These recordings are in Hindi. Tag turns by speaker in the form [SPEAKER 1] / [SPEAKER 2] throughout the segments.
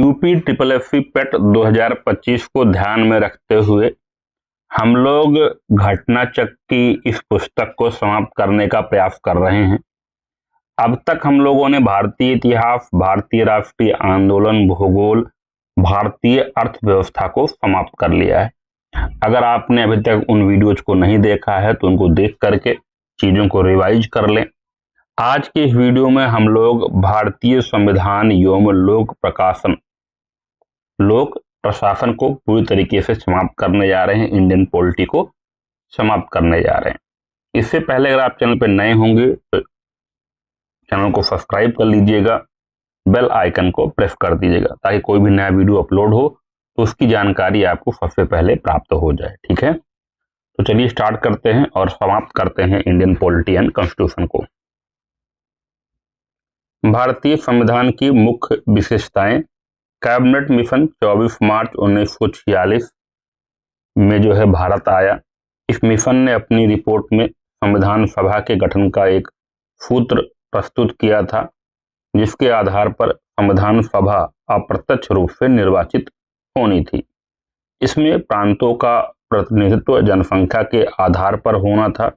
[SPEAKER 1] यूपी ट्रिपल एससी पेट 2025 को ध्यान में रखते हुए हम लोग घटना चक्र की इस पुस्तक को समाप्त करने का प्रयास कर रहे हैं। अब तक हम लोगों ने भारतीय इतिहास, भारतीय राष्ट्रीय आंदोलन, भूगोल, भारतीय अर्थव्यवस्था को समाप्त कर लिया है। अगर आपने अभी तक उन वीडियोज को नहीं देखा है तो उनको देख करके चीज़ों को रिवाइज कर लें। आज के इस वीडियो में हम लोग भारतीय संविधान एवं लोक प्रशासन को पूरी तरीके से समाप्त करने जा रहे हैं, इंडियन पॉलिटी को समाप्त करने जा रहे हैं। इससे पहले अगर आप चैनल पर नए होंगे तो चैनल को सब्सक्राइब कर लीजिएगा, बेल आइकन को प्रेस कर दीजिएगा ताकि कोई भी नया वीडियो अपलोड हो तो उसकी जानकारी आपको सबसे पहले प्राप्त हो जाए। ठीक है, तो चलिए स्टार्ट करते हैं और समाप्त करते हैं इंडियन पॉलिटी एंड कॉन्स्टिट्यूशन को। भारतीय संविधान की मुख्य विशेषताएं। कैबिनेट मिशन 24 मार्च 1946 में जो है भारत आया। इस मिशन ने अपनी रिपोर्ट में संविधान सभा के गठन का एक सूत्र प्रस्तुत किया था, जिसके आधार पर संविधान सभा अप्रत्यक्ष रूप से निर्वाचित होनी थी। इसमें प्रांतों का प्रतिनिधित्व जनसंख्या के आधार पर होना था।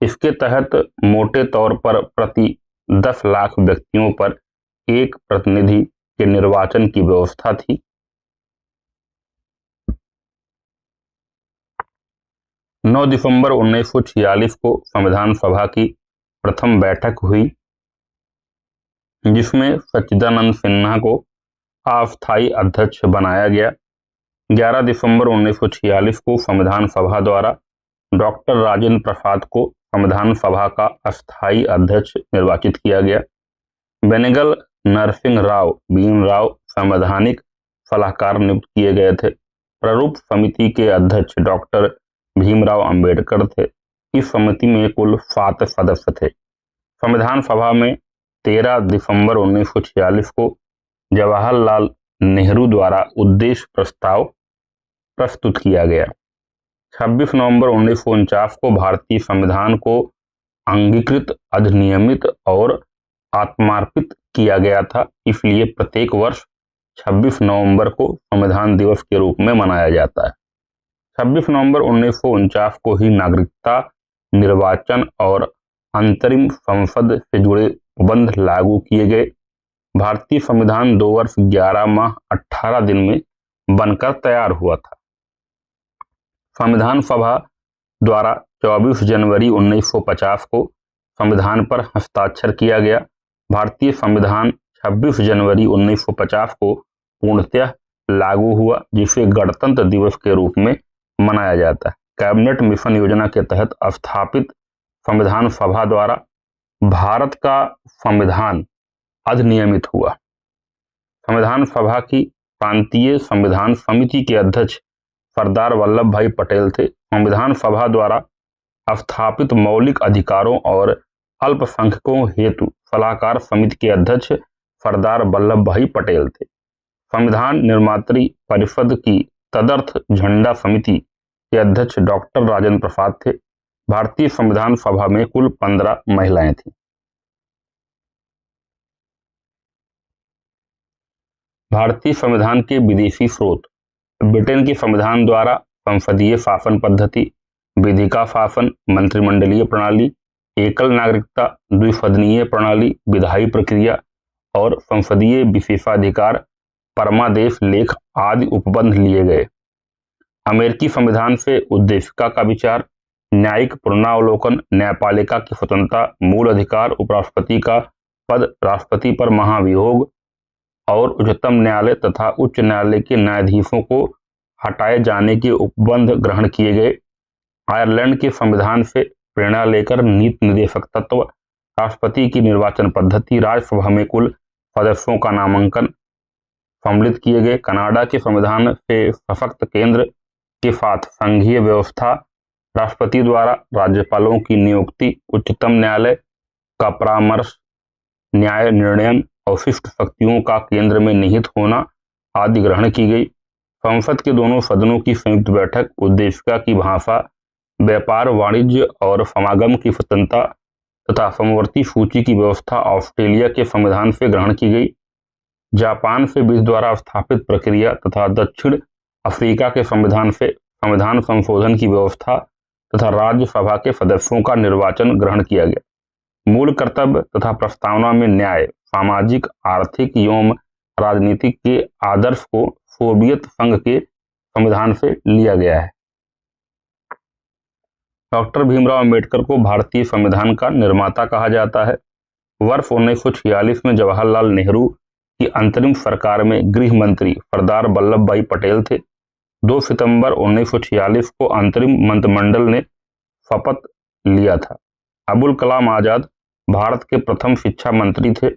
[SPEAKER 1] इसके तहत मोटे तौर पर प्रति 10 लाख व्यक्तियों पर एक प्रतिनिधि के निर्वाचन की व्यवस्था थी। नौ दिसंबर 1946 को संविधान सभा की प्रथम बैठक हुई, जिसमें सच्चिदानंद सिन्हा को अस्थायी अध्यक्ष बनाया गया। 11 दिसंबर 1946 को संविधान सभा द्वारा डॉक्टर राजेंद्र प्रसाद को संविधान सभा का अस्थायी अध्यक्ष निर्वाचित किया गया। बेनेगल नरसिंह राव भीमराव संवैधानिक सलाहकार नियुक्त किए गए थे। प्रारूप समिति के अध्यक्ष डॉक्टर भीमराव अंबेडकर थे। इस समिति में कुल 7 सदस्य थे। संविधान सभा में 13 दिसंबर 1946 को जवाहरलाल नेहरू द्वारा उद्देश्य प्रस्ताव प्रस्तुत किया गया। 26 नवंबर 1949 को भारतीय संविधान को अंगीकृत, अधिनियमित और आत्मार्पित किया गया था। इसलिए प्रत्येक वर्ष 26 नवंबर को संविधान दिवस के रूप में मनाया जाता है। 26 नवंबर 1949 को ही नागरिकता, निर्वाचन और अंतरिम संसद से जुड़े प्रबंध लागू किए गए। भारतीय संविधान 2 वर्ष 11 माह 18 दिन में बनकर तैयार हुआ था। संविधान सभा द्वारा 24 जनवरी 1950 को संविधान पर हस्ताक्षर किया गया। भारतीय संविधान 26 जनवरी 1950 को पूर्णतः लागू हुआ, जिसे गणतंत्र दिवस के रूप में मनाया जाता है। कैबिनेट मिशन योजना के तहत स्थापित संविधान सभा द्वारा भारत का संविधान अधिनियमित हुआ। संविधान सभा की प्रांतीय संविधान समिति के अध्यक्ष सरदार वल्लभ भाई पटेल थे। संविधान सभा द्वारा स्थापित मौलिक अधिकारों और अल्पसंख्यकों हेतु सलाहकार समिति के अध्यक्ष सरदार वल्लभ भाई पटेल थे। संविधान निर्मात्री परिषद की तदर्थ झंडा समिति के अध्यक्ष डॉक्टर राजेंद्र प्रसाद थे। भारतीय संविधान सभा में कुल 15 महिलाएं थीं। भारतीय संविधान के विदेशी स्रोत। ब्रिटेन के संविधान द्वारा संसदीय शासन पद्धति, विधिका शासन, मंत्रिमंडलीय प्रणाली, एकल नागरिकता, द्विसदनीय प्रणाली, विधायी प्रक्रिया और संसदीय विशेषाधिकार, परमादेश लेख आदि उपबंध लिए गए। अमेरिकी संविधान से उद्देशिका का विचार, न्यायिक पुनरावलोकन, न्यायपालिका की स्वतंत्रता, मूल अधिकार, उपराष्ट्रपति का पद, राष्ट्रपति पर महाभियोग और उच्चतम न्यायालय तथा उच्च न्यायालय के न्यायाधीशों को हटाए जाने के उपबंध ग्रहण किए गए। आयरलैंड के संविधान से प्रेरणा लेकर नीति निर्देशक तत्व, राष्ट्रपति की निर्वाचन पद्धति, राज्यसभा में कुल सदस्यों का नामांकन सम्मिलित किए गए। कनाडा के संविधान से सशक्त केंद्र के साथ संघीय व्यवस्था, राष्ट्रपति द्वारा राज्यपालों की नियुक्ति, उच्चतम न्यायालय का परामर्श, न्याय निर्णयन और शिष्ट शक्तियों का केंद्र में निहित होना आदि ग्रहण की गई। संसद के दोनों सदनों की संयुक्त बैठक, उद्देशिका की भाषा, व्यापार, वाणिज्य और समागम की स्वतंत्रता तथा समवर्ती सूची की व्यवस्था ऑस्ट्रेलिया के संविधान से ग्रहण की गई। जापान से बीज द्वारा स्थापित प्रक्रिया तथा दक्षिण अफ्रीका के संविधान से संविधान संशोधन की व्यवस्था तथा राज्यसभा के सदस्यों का निर्वाचन ग्रहण किया गया। मूल कर्तव्य तथा प्रस्तावना में न्याय, सामाजिक, आर्थिक एवं राजनीतिक के आदर्श को सोवियत संघ के संविधान से लिया गया है। डॉक्टर भीमराव अंबेडकर को भारतीय संविधान का निर्माता कहा जाता है। वर्ष 1946 में जवाहरलाल नेहरू की अंतरिम सरकार में गृह मंत्री सरदार वल्लभ भाई पटेल थे। 2 सितंबर 1946 को अंतरिम मंत्रिमंडल ने शपथ लिया था। अबुल कलाम आजाद भारत के प्रथम शिक्षा मंत्री थे।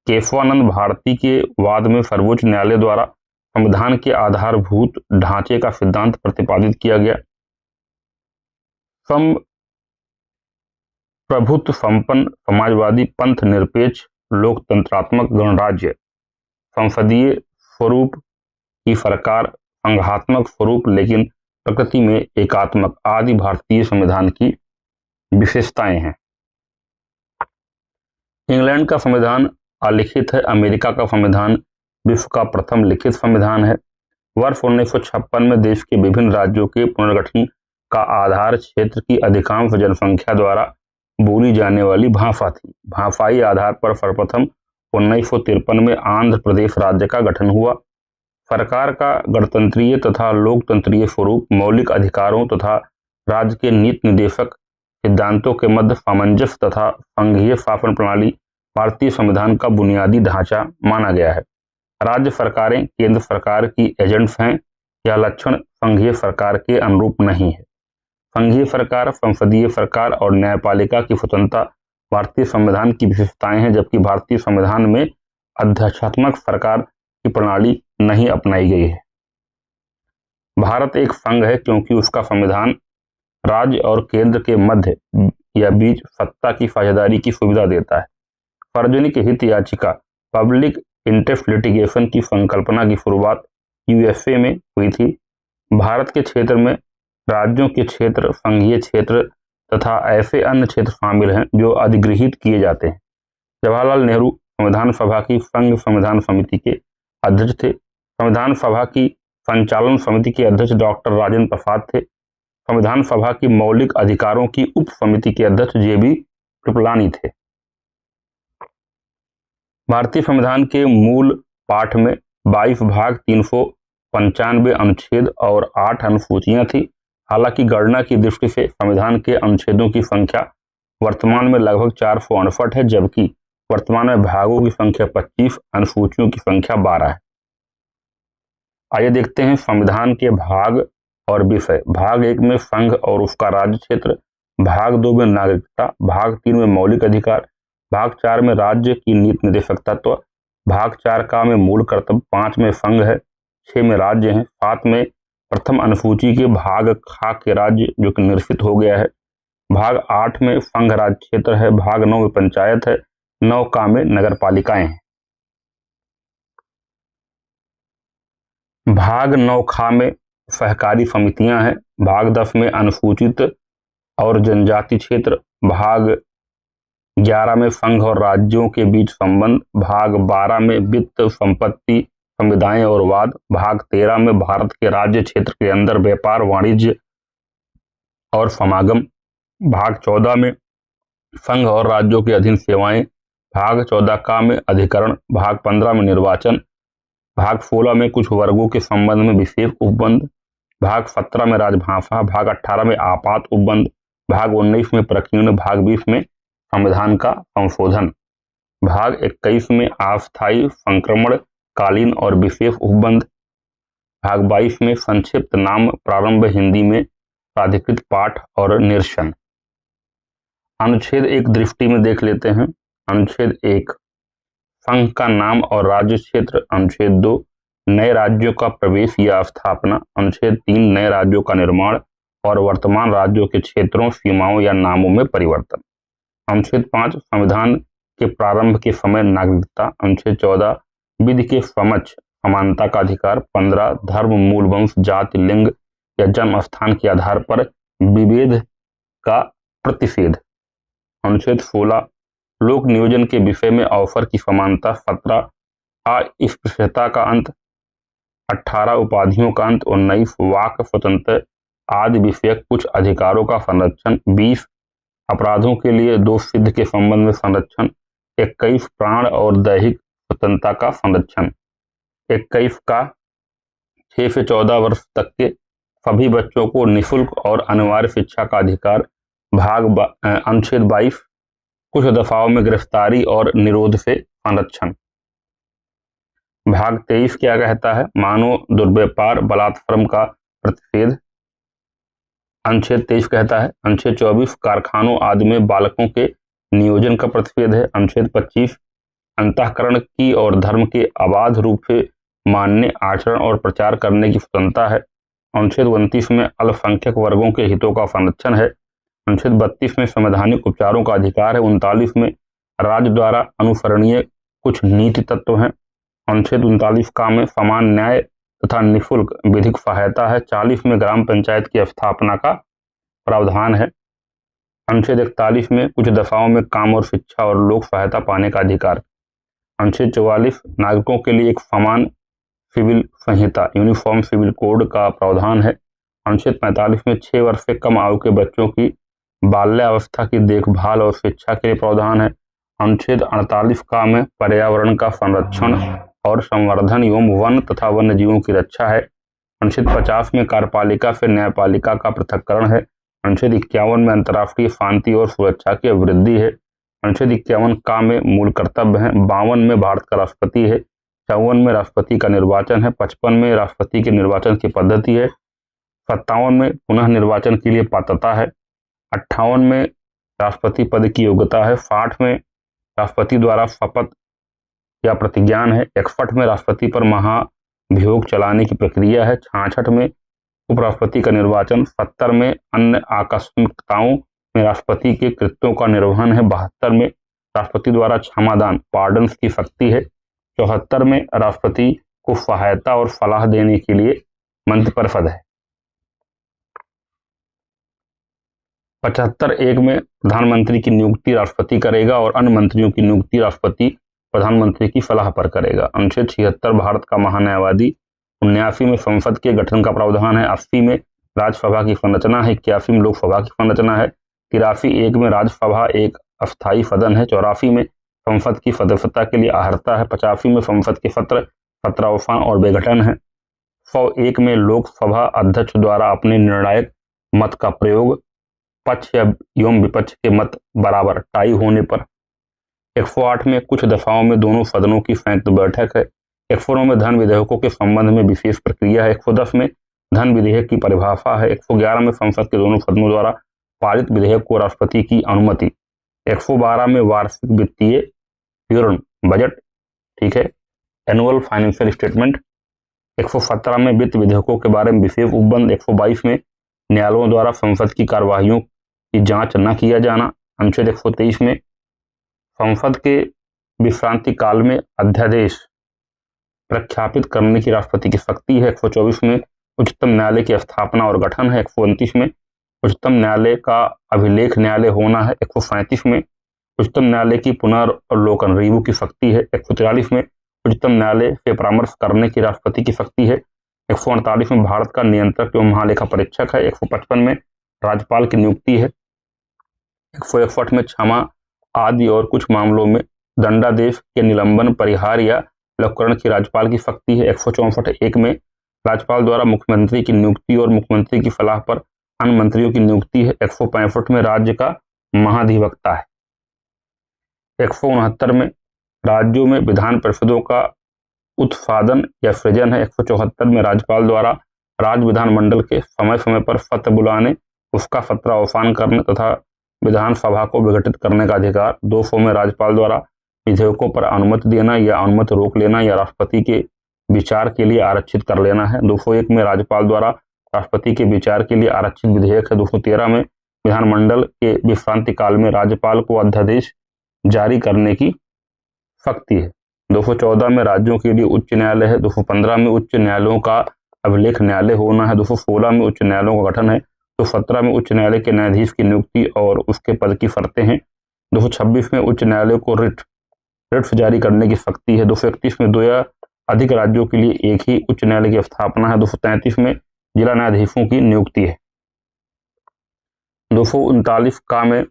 [SPEAKER 1] केशवानंद भारती के वाद में सर्वोच्च न्यायालय द्वारा संविधान के आधारभूत ढांचे का सिद्धांत प्रतिपादित किया गया। प्रभुत्व संपन्न समाजवादी पंथ निरपेक्ष लोकतंत्रात्मक गणराज्य, संसदीय स्वरूप की सरकार, संघात्मक स्वरूप लेकिन प्रकृति में एकात्मक आदि भारतीय संविधान की विशेषताएं हैं। इंग्लैंड का संविधान अलिखित है। अमेरिका का संविधान विश्व का प्रथम लिखित संविधान है। वर्ष 1956 में देश के विभिन्न राज्यों के पुनर्गठन का आधार क्षेत्र की अधिकांश जनसंख्या द्वारा बोली जाने वाली भाषा थी। भाषाई आधार पर सर्वप्रथम 1953 में आंध्र प्रदेश राज्य का गठन हुआ। सरकार का गणतंत्रीय तथा लोकतंत्रीय स्वरूप मौलिक अधिकारों तथा राज्य के नीति निर्देशक सिद्धांतों के मध्य सामंजस्य तथा संघीय शासन प्रणाली भारतीय संविधान का बुनियादी ढांचा माना गया है। राज्य सरकारें केंद्र सरकार की एजेंट्स हैं। यह लक्षण संघीय सरकार के अनुरूप नहीं है। संघीय सरकार, संसदीय सरकार और न्यायपालिका की स्वतंत्रता भारतीय संविधान की विशेषताएं हैं, जबकि भारतीय संविधान में अध्यक्षात्मक सरकार की प्रणाली नहीं अपनाई गई है। भारत एक संघ है क्योंकि उसका संविधान राज्य और केंद्र के मध्य या बीच सत्ता की साझेदारी की सुविधा देता है। सार्वजनिक हित याचिका पब्लिक इंटरेस्ट लिटिगेशन की संकल्पना की शुरुआत यूएसए में हुई थी। भारत के क्षेत्र में राज्यों के क्षेत्र, संघीय क्षेत्र तथा ऐसे अन्य क्षेत्र शामिल हैं जो अधिगृहित किए जाते हैं। जवाहरलाल नेहरू संविधान सभा की संघ संविधान समिति के अध्यक्ष थे। संविधान सभा की संचालन समिति के अध्यक्ष डॉक्टर राजेंद्र प्रसाद थे। संविधान सभा की मौलिक अधिकारों की उप समिति के अध्यक्ष जेबी कृपलानी थे। भारतीय संविधान के मूल पाठ में 22 भाग, 395 अनुच्छेद और 8 अनुसूचियां थी। हालांकि गणना की दृष्टि से संविधान के अनुच्छेदों की संख्या वर्तमान में लगभग 468 है, जबकि वर्तमान में भागों की संख्या 25, अनुसूचियों की संख्या 12 है। आइए देखते हैं संविधान के भाग और विषय। भाग 1 में संघ और उसका राज्य क्षेत्र, भाग 2 में नागरिकता, भाग 3 में मौलिक अधिकार, भाग 4 में राज्य की नीति निर्देशक तत्व, भाग 4 का में मूल कर्तव्य, 5 में संघ है, 6 में राज्य है, 7 में प्रथम अनुसूची के भाग खा के राज्य जो कि निरसित हो गया है, भाग 8 में संघ राज्य क्षेत्र है, भाग 9 में पंचायत है, 9 का में नगर पालिकाएं हैं। भाग 9 खा में सहकारी समितियां हैं, भाग 10 में अनुसूचित और जनजाति क्षेत्र, भाग 11 में संघ और राज्यों के बीच संबंध, भाग 12 में वित्त, संपत्ति, संविदाएं और वाद, भाग 13 में भारत के राज्य क्षेत्र के अंदर व्यापार, वाणिज्य और समागम, भाग 14 में संघ और राज्यों के अधीन सेवाएं, भाग 14 का में अधिकरण, भाग 15 में निर्वाचन, भाग 16 में कुछ वर्गों के संबंध में विशेष उपबंध, भाग 17 में राजभाषा, भाग 18 में आपात उपबंध, भाग 19 में प्रकीर्ण, भाग 20 में संविधान का संशोधन, भाग 21 में अस्थायी, संक्रमण कालीन और विशेष उपबंध, भाग 22 में संक्षिप्त नाम, प्रारंभ हिंदी में प्राधिकृत पाठ और निरसन। अनुच्छेद 1 दृष्टि में देख लेते हैं। अनुच्छेद 1 संघ का नाम और राज्य क्षेत्र। अनुच्छेद 2 नए राज्यों का प्रवेश या स्थापना। अनुच्छेद 3 नए राज्यों का निर्माण और वर्तमान राज्यों के क्षेत्रों, सीमाओं या नामों में परिवर्तन। अनुच्छेद 5 संविधान के प्रारंभ के समय नागरिकता। अनुच्छेद 14 विधि के समक्ष समानता का अधिकार। 15 धर्म, मूल वंश, जाति, लिंग या जन्म स्थान के आधार पर विभेद का प्रतिषेध। अनुच्छेद 16 लोक नियोजन के विषय में अवसर की समानता। 17 अस्पृश्यता का अंत, 18 उपाधियों का अंत, 19 वाक स्वतंत्र आदि विषयक कुछ अधिकारों का संरक्षण, 20 अपराधों के लिए दोष सिद्ध के संबंध में संरक्षण, 21 प्राण और दैहिक स्वतंत्रता का संरक्षण, 21 का 6 से 14 वर्ष तक के सभी बच्चों को निःशुल्क और अनिवार्य शिक्षा का अधिकार, अनुच्छेद 22 कुछ दफाओं में गिरफ्तारी और निरोध से संरक्षण। भाग 23 क्या कहता है? मानव दुर्व्यापार बलात्कार का प्रतिषेध। अनुच्छेद 23 कहता है। अनुच्छेद 24 कारखानों आदि में बालकों के नियोजन का प्रतिषेध है। अनुच्छेद 25 अंतःकरण की और धर्म के अबाध रूप से मान्य आचरण और प्रचार करने की स्वतंत्रता है। अनुच्छेद 29 में अल्पसंख्यक वर्गों के हितों का संरक्षण है। अनुच्छेद 32 में संवैधानिक उपचारों का अधिकार है। 39 में राज्य द्वारा अनुसरणीय कुछ नीति तत्व हैं। अनुच्छेद 39 का में समान न्याय तथा निःशुल्क विधिक सहायता है। 40 में ग्राम पंचायत की स्थापना का प्रावधान है। अनुच्छेद 41 में कुछ दफाओं में काम और शिक्षा और लोक सहायता पाने का अधिकार। अनुच्छेद 44 नागरिकों के लिए एक समान सिविल संहिता यूनिफॉर्म सिविल कोड का प्रावधान है। अनुच्छेद 45 में 6 वर्ष से कम आयु के बच्चों की बाल्यावस्था की देखभाल और शिक्षा के लिए प्रावधान है। अनुच्छेद 48 का में पर्यावरण का संरक्षण और संवर्धन एवं वन तथा वन्य जीवों की रक्षा है। अनुच्छेद 50 में कार्यपालिका से न्यायपालिका का पृथक्करण है। अनुच्छेद 51 में अंतर्राष्ट्रीय शांति और सुरक्षा की वृद्धि है। अनुच्छेद 51 का में मूल कर्तव्य है। 52 में भारत का राष्ट्रपति है। 54 में राष्ट्रपति का निर्वाचन है। 55 में राष्ट्रपति के निर्वाचन की पद्धति है। 57 में पुनः निर्वाचन के लिए पात्रता है। 58 में राष्ट्रपति पद की योग्यता है। 60 में राष्ट्रपति द्वारा शपथ या प्रतिज्ञान है। 61 में राष्ट्रपति पर महाभियोग चलाने की प्रक्रिया है। 66 में उपराष्ट्रपति का निर्वाचन। 70 में अन्य आकस्मिकताओं में राष्ट्रपति के कृत्यों का निर्वहन है। 72 में राष्ट्रपति द्वारा क्षमादान पार्डन्स की शक्ति है। 74 में राष्ट्रपति को सहायता और सलाह देने के लिए मंत्रिपरिषद है। 75(1) में प्रधानमंत्री की नियुक्ति राष्ट्रपति करेगा और अन्य मंत्रियों की नियुक्ति राष्ट्रपति प्रधानमंत्री की सलाह पर करेगा। अनुच्छेद 76 भारत का महान्यायवादी। 79 में संसद के गठन का प्रावधान है। 80 में राज्यसभा की संरचना है। 81 में लोकसभा की संरचना है। 83(1) में राज्यसभा एक अस्थायी सदन है। 84 में संसद की सदस्यता के लिए अर्हता है। 85 में संसद के सत्र सत्रावसान और विघटन है। 101 में लोकसभा अध्यक्ष द्वारा अपने निर्णायक मत का प्रयोग पक्ष एवं विपक्ष के मत बराबर टाई होने पर। 108 में कुछ दफाओं में दोनों सदनों की संयुक्त बैठक है। 109 में धन विधेयकों के संबंध में विशेष प्रक्रिया है। 110 में धन विधेयक की परिभाषा है। 111 में संसद के दोनों सदनों द्वारा पारित विधेयक को राष्ट्रपति की अनुमति। 112 में वार्षिक वित्तीय विवरण बजट, ठीक है, एनुअल फाइनेंशियल स्टेटमेंट। 117 में वित्त विधेयकों के बारे में विशेष उपबंध। 122 में न्यायालयों द्वारा संसद की कार्यवाहियों की जांच न किया जाना। अनुच्छेद 123 में संसद के विश्रांति काल में अध्यादेश प्रख्यापित करने की राष्ट्रपति की शक्ति है। 124 में उच्चतम न्यायालय की स्थापना और गठन है। 129 में उच्चतम न्यायालय का अभिलेख न्यायालय होना है। 137 में उच्चतम न्यायालय की पुनर्वलोकन रिव्यू की शक्ति है। 143 में उच्चतम न्यायालय से परामर्श करने की राष्ट्रपति की शक्ति है। 148 में भारत का नियंत्रक एवं महालेखा परीक्षक है। 155 में राज्यपाल की नियुक्ति है। 161 में क्षमा आदि और कुछ मामलों में दंडादेश के निलंबन, परिहार या लघुकरण की राज्यपाल की शक्ति है। 164(1) में राज्यपाल द्वारा मुख्यमंत्री की नियुक्ति और मुख्यमंत्री की सलाह पर अन्य मंत्रियों की नियुक्ति है। 165 में राज्य का महाधिवक्ता है। 169 में राज्यों में विधान परिषदों का उत्पादन या सृजन है। 174 में राज्यपाल द्वारा राज्य विधानमंडल के समय समय पर सत्र बुलाने, उसका सत्रावसान करने तथा विधानसभा को विघटित करने का अधिकार। 200 में राज्यपाल द्वारा विधेयकों पर अनुमति देना या अनुमति रोक लेना या राष्ट्रपति के विचार के लिए आरक्षित कर लेना है। 201 में राज्यपाल द्वारा राष्ट्रपति के विचार के लिए आरक्षित विधेयक है। 213 में विधानमंडल के विश्रांति काल में राज्यपाल को अध्यादेश जारी करने की शक्ति है। 214 में राज्यों के लिए उच्च न्यायालय है। 215 में उच्च न्यायालयों का अभिलेख न्यायालय होना है। 216 में उच्च न्यायालयों का गठन है। 217 में उच्च न्यायालय के न्यायाधीश की नियुक्ति और उसके पद की शर्तें हैं। 226 में उच्च न्यायालय को रिट रिट्स जारी करने की शक्ति है। 231 में 2 या अधिक राज्यों के लिए एक ही उच्च न्यायालय की स्थापना है। 233 में जिला न्यायाधीशों की नियुक्ति है। 239 का में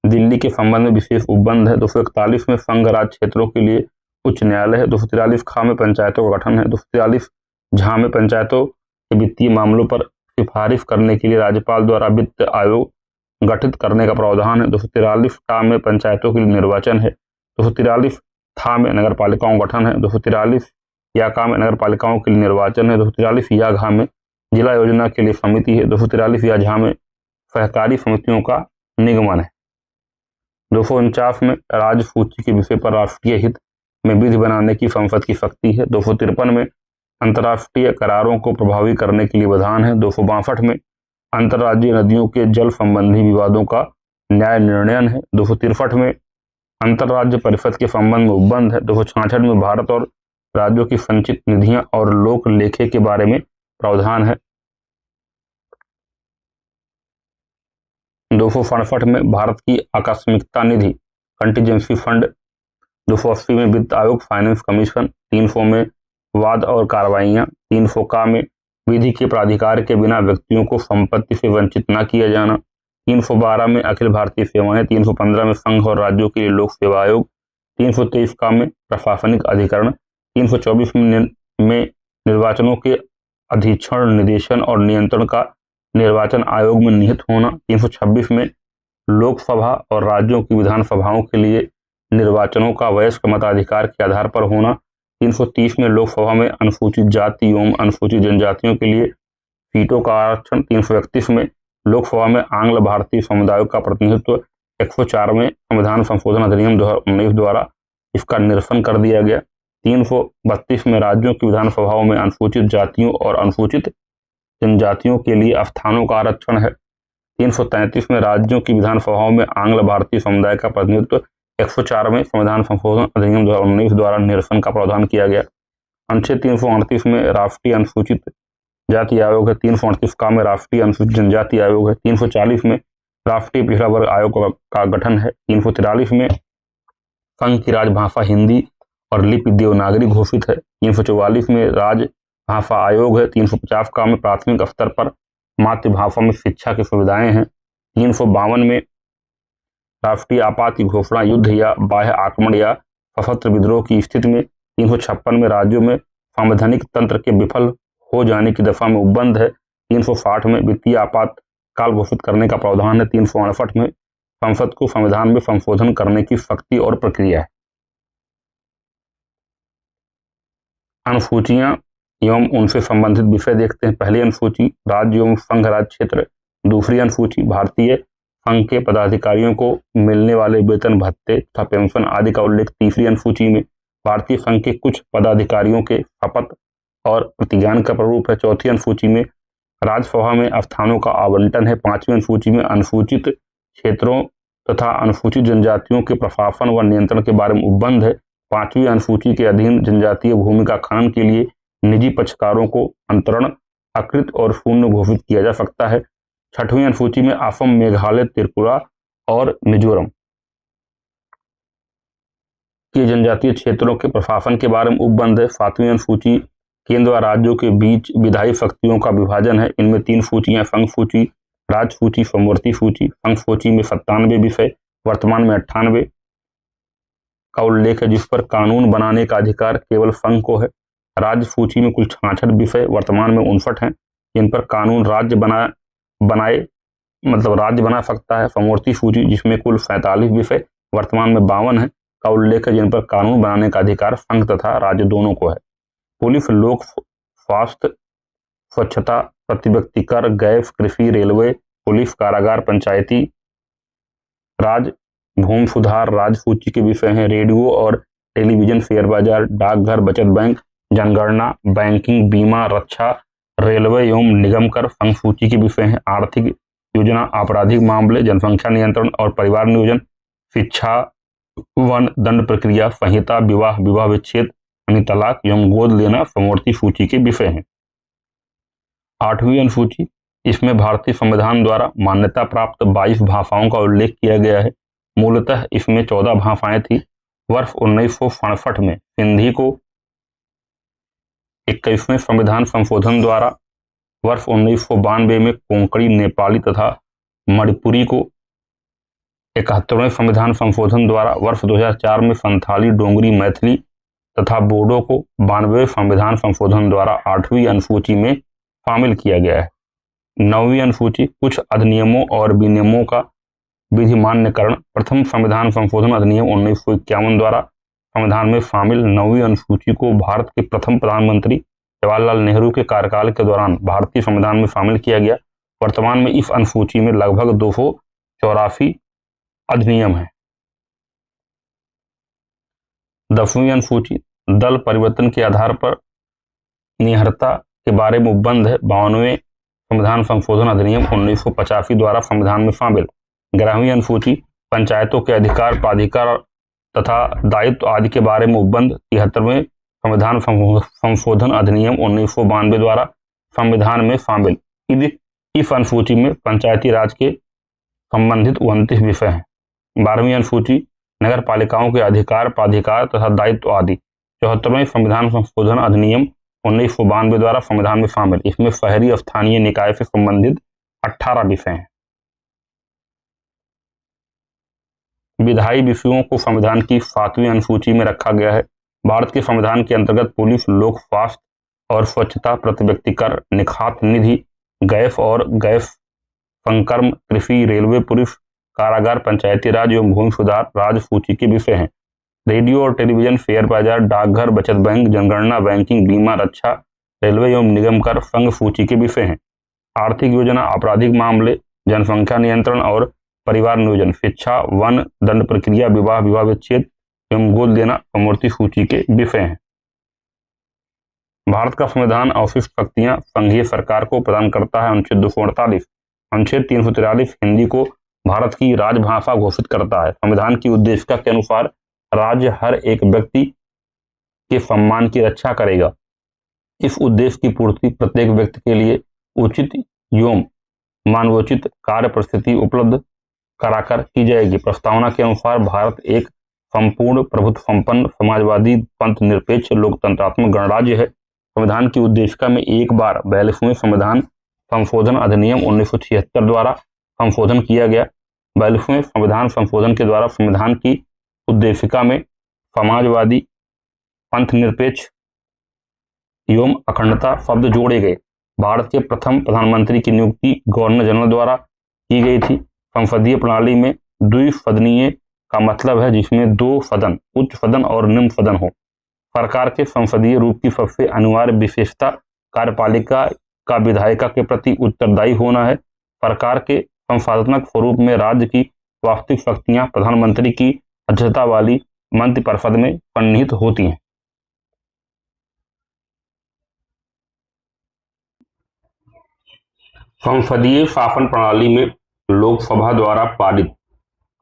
[SPEAKER 1] दिल्ली के संबंध में विशेष उपबंध है। 241 में संघ राज्य क्षेत्रों के लिए उच्च न्यायालय है। 243 खा में पंचायतों का गठन है। 243 झा में पंचायतों के वित्तीय मामलों पर सिफारिश करने के लिए राज्यपाल द्वारा वित्त आयोग गठित करने का प्रावधान है। 243 टा में पंचायतों के लिए निर्वाचन है। 243 था में नगर पालिकाओं का गठन है। 243 या का में नगर पालिकाओं के लिए निर्वाचन है। 243 या घा में जिला योजना के लिए समिति है। 243 या झा में सहकारी समितियों का निगमन है। 249 में राज्य सूची के विषय पर राष्ट्रीय हित में विधि बनाने की संसद की शक्ति है। 253 में अंतर्राष्ट्रीय करारों को प्रभावी करने के लिए विधान है। 262 में अंतर्राज्यीय नदियों के जल संबंधी विवादों का न्याय निर्णयन है। 263 में अंतर्राज्य परिषद के संबंध में उपबंध है। 266 में भारत और राज्यों की संचित निधियां और लोक लेखे के बारे में प्रावधान है। 267 में भारत की आकस्मिकता निधि कंटीजेंसी फंड। 280 में वित्त आयोग फाइनेंस कमीशन। 300 में वाद और कार्रवाइयां। 300 का में विधि के प्राधिकार के बिना व्यक्तियों को संपत्ति से वंचित न किया जाना। 312 में अखिल भारतीय सेवाएं। 315 में संघ और राज्यों के लिए लोक सेवा आयोग। 323 का में प्रशासनिक अधिकरण। 324 में निर्वाचनों के अधीक्षण, निदेशन और नियंत्रण का निर्वाचन आयोग में निहित होना। 326 में लोकसभा और राज्यों की विधानसभाओं के लिए निर्वाचनों का वयस्क मताधिकार के आधार पर होना। 330 में लोकसभा में अनुसूचित जाति एवं अनुसूचित जनजातियों के लिए सीटों का आरक्षण। 331 में लोकसभा में आंग्ल भारतीय समुदायों का प्रतिनिधित्व। 104 में संविधान संशोधन अधिनियम 2019 द्वारा इसका निरसन कर दिया गया। 332 में राज्यों की विधानसभाओं में अनुसूचित जातियों और अनुसूचित जनजातियों के लिए स्थानों का आरक्षण है। 333 में राज्यों की विधानसभाओं में आंग्ल भारतीय समुदाय का प्रतिनिधित्व। 104 में संविधान संशोधन अधिनियम 2019 द्वारा निरसन का प्रावधान किया गया। अनुच्छेद 338 में राष्ट्रीय अनुसूचित जाति आयोग है। 338 का में राष्ट्रीय अनुसूचित जनजाति आयोग है। 340 में राष्ट्रीय पिछड़ा वर्ग आयोग का गठन है। 343 में संघ की राजभाषा हिंदी और लिपि देवनागरी घोषित है। 344 में राजभाषा आयोग है। 350 का में प्राथमिक स्तर पर मातृभाषा में शिक्षा की सुविधाएं हैं। 352 में राष्ट्रीय आपात की घोषणा युद्ध या बाह्य आक्रमण या सशस्त्र विद्रोह की स्थिति में। 356 में राज्यों में संवैधानिक तंत्र के विफल हो जाने की दशा में उपबंध है। 360 में वित्तीय आपातकाल घोषित करने का प्रावधान है। 368 में संसद को संविधान में संशोधन करने की शक्ति और प्रक्रिया है। अनुसूचियां एवं उनसे संबंधित विषय देखते हैं। पहली अनुसूची राज्य एवं संघ राज्य क्षेत्र। दूसरी अनुसूची भारतीय संघ के पदाधिकारियों को मिलने वाले वेतन, भत्ते तथा पेंशन आदि का उल्लेख। तीसरी अनुसूची में भारतीय संघ के कुछ पदाधिकारियों के शपथ और प्रतिज्ञान का प्रारूप है। चौथी अनुसूची में राज्यसभा में स्थानों का आवंटन है। पांचवी अनुसूची में अनुसूचित क्षेत्रों तथा अनुसूचित जनजातियों के प्रशासन व नियंत्रण के बारे में उपबंध है। पांचवी अनुसूची के अधीन जनजातीय भूमि का खनन के लिए निजी पक्षकारों को अंतरण, अकृत और शून्य घोषित किया जा सकता है। छठवीं अनुसूची में असम, मेघालय, त्रिपुरा और मिजोरम के जनजातीय क्षेत्रों के प्रशासन के बारे में उपबंध है। सातवीं अनुसूची केंद्र व राज्यों के बीच विधायी शक्तियों का विभाजन है। इनमें 3 सूचियां संघ सूची, राज्य सूची, समवर्ती सूची। संघ सूची में 97 विषय, वर्तमान में 98 का उल्लेख है, जिस पर कानून बनाने का अधिकार केवल संघ को है। राज्य सूची में कुल 66 विषय, वर्तमान में 59 हैं, जिन पर कानून राज्य बना सकता है। समवर्ती सूची जिसमें कुल 47 विषय, वर्तमान में 52 है, का उल्लेख है, जिन पर कानून बनाने का अधिकार संघ तथा राज्य दोनों को है। पुलिस, लोक स्वास्थ्य, स्वच्छता, प्रति व्यक्ति कर, गैस, कृषि, रेलवे, पुलिस, कारागार, पंचायती राज, भूमि सुधार राज्य सूची के विषय हैं। रेडियो और टेलीविजन, शेयर बाजार, डाकघर, बचत बैंक, जनगणना, बैंकिंग, बीमा, रक्षा, रेलवे एवं निगम कर संघ सूची के विषय हैं। आर्थिक योजना, आपराधिक मामले, जनसंख्या नियंत्रण और परिवार नियोजन, शिक्षा, वन, दंड प्रक्रिया संहिता, विवाह विच्छेद यानी तलाक एवं गोद लेना समवर्ती सूची के विषय हैं। 8वीं अनुसूची, इसमें भारतीय संविधान द्वारा मान्यता प्राप्त 22 भाषाओं का उल्लेख किया गया है। मूलतः इसमें 14 भाषाएं थी वर्ष 1967 में सिंधी को 21वें संविधान संशोधन द्वारा, वर्ष 1992 में कोंकणी, नेपाली तथा मणिपुरी को 71वें संविधान संशोधन द्वारा, वर्ष 2004 में संथाली, डोगरी, मैथिली तथा बोडो को 92वें संविधान संशोधन द्वारा 8वीं अनुसूची में शामिल किया गया है। 9वीं अनुसूची कुछ अधिनियमों और विनियमों का विधिमान्यकरण प्रथम संविधान संशोधन अधिनियम 1951 द्वारा संविधान में शामिल 9वीं अनुसूची को भारत के प्रथम प्रधानमंत्री जवाहरलाल नेहरू के कार्यकाल के दौरान भारतीय संविधान में शामिल किया गया। वर्तमान में इस अनुसूची में लगभग 284 अधिनियम हैं। 10वीं अनुसूची दल परिवर्तन के आधार पर निहरता के बारे में उपबंध है। 52वें संविधान संशोधन अधिनियम 1985 द्वारा संविधान में शामिल। 11वीं अनुसूची पंचायतों के अधिकार, प्राधिकार तथा दायित्व आदि के बारे में उपबंध। 73वें संविधान संशोधन अधिनियम 1992 द्वारा संविधान में शामिल। इस अनुसूची में पंचायती राज के संबंधित 29 विषय हैं। 12वीं अनुसूची नगर पालिकाओं के अधिकार, प्राधिकार तथा दायित्व आदि। 74वें संविधान संशोधन अधिनियम 1992 द्वारा संविधान में शामिल। इसमें शहरी स्थानीय निकाय से संबंधित 18 विषय हैं। विधायी विषयों को संविधान की 7वीं अनुसूची में रखा गया है। भारत के संविधान के अंतर्गत पुलिस, लोक स्वास्थ्य और स्वच्छता, प्रति व्यक्ति कर, निखात निधि, गैस और गैस संकर्म, कृषि, रेलवे, पुलिस, कारागार, पंचायती राज एवं भूमि सुधार राज्य सूची के विषय हैं। रेडियो और टेलीविजन, शेयर बाजार, डाकघर, बचत बैंक, जनगणना, बैंकिंग, बीमा, रक्षा, रेलवे एवं निगम कर संघ सूची के विषय हैं। आर्थिक योजना, आपराधिक मामले, जनसंख्या नियंत्रण और परिवार नियोजन, शिक्षा, वन, दंड प्रक्रिया, विवाह, विवाह विच्छेद एवं गोद लेना अमूर्ति सूची के विषय हैं। भारत का संविधान अवशिष्ट शक्तियां संघीय सरकार को प्रदान करता है। अनुच्छेद 248। अनुच्छेद 343 हिंदी को भारत की राजभाषा घोषित करता है। संविधान की उद्देशिका के अनुसार राज्य हर एक व्यक्ति के सम्मान की रक्षा करेगा। इस उद्देश्य की पूर्ति प्रत्येक व्यक्ति के लिए उचित एवं मानवोचित कार्य परिस्थिति उपलब्ध कराकर की जाएगी। प्रस्तावना के अनुसार भारत एक संपूर्ण प्रभुत्व संपन्न समाजवादी पंथ निरपेक्ष लोकतंत्रात्मक गणराज्य है। संविधान की उद्देशिका में एक बार 42वें संविधान संशोधन अधिनियम 1976 द्वारा संशोधन किया गया। 42वें संविधान संशोधन के द्वारा संविधान की उद्देशिका में समाजवादी पंथ निरपेक्ष एवं अखंडता शब्द जोड़े गए। भारत के प्रथम प्रधानमंत्री की नियुक्ति गवर्नर जनरल द्वारा की गई थी। संसदीय प्रणाली में द्विसदनीय का मतलब है जिसमें 2 सदन, उच्च सदन और निम्न सदन हो। सरकार के संसदीय रूप की सबसे अनिवार्य विशेषता कार्यपालिका का विधायिका के प्रति उत्तरदायी होना है। सरकार के संस्थात्मक स्वरूप में राज्य की वास्तविक शक्तियां प्रधानमंत्री की अध्यक्षता वाली मंत्रिपरिषद में सन्निहित होती हैं। संसदीय शासन प्रणाली में लोकसभा द्वारा पारित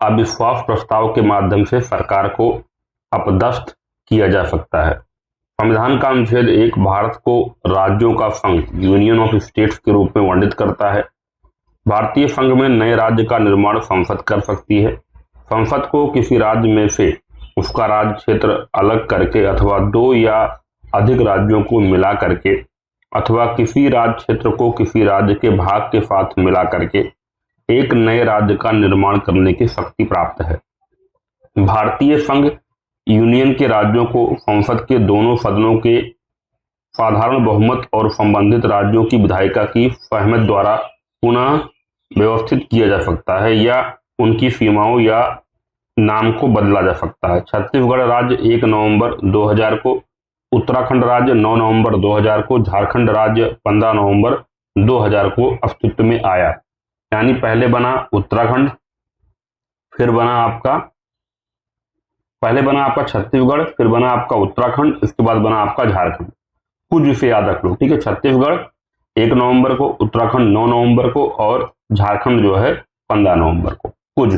[SPEAKER 1] अविश्वास प्रस्ताव के माध्यम से सरकार को अपदस्थ किया जा सकता है। संविधान का अनुच्छेद 1 भारत को राज्यों का संघ, यूनियन ऑफ स्टेट्स के रूप में वर्णित करता है। भारतीय संघ में नए राज्य का निर्माण संसद कर सकती है। संसद को किसी राज्य में से उसका राज्य क्षेत्र अलग करके अथवा 2 या अधिक राज्यों को मिला करके अथवा किसी राज्य क्षेत्र को किसी राज्य के भाग के साथ मिला करके एक नए राज्य का निर्माण करने की शक्ति प्राप्त है। भारतीय संघ यूनियन के राज्यों को संसद के दोनों सदनों के साधारण बहुमत और संबंधित राज्यों की विधायिका की सहमति द्वारा पुनः व्यवस्थित किया जा सकता है या उनकी सीमाओं या नाम को बदला जा सकता है। छत्तीसगढ़ राज्य 1 नवंबर 2000 को, उत्तराखंड राज्य 9 नवंबर 2000 को, झारखंड राज्य 15 नवंबर 2000 को अस्तित्व में आया। यानी पहले बना उत्तराखंड, फिर बना आपका छत्तीसगढ़, फिर बना आपका उत्तराखंड, इसके बाद बना आपका झारखंड। कुछ इसे याद रख लो, ठीक है। छत्तीसगढ़ 1 नवंबर को, उत्तराखंड 9 नवंबर को और झारखंड जो है 15 नवंबर को। कुछ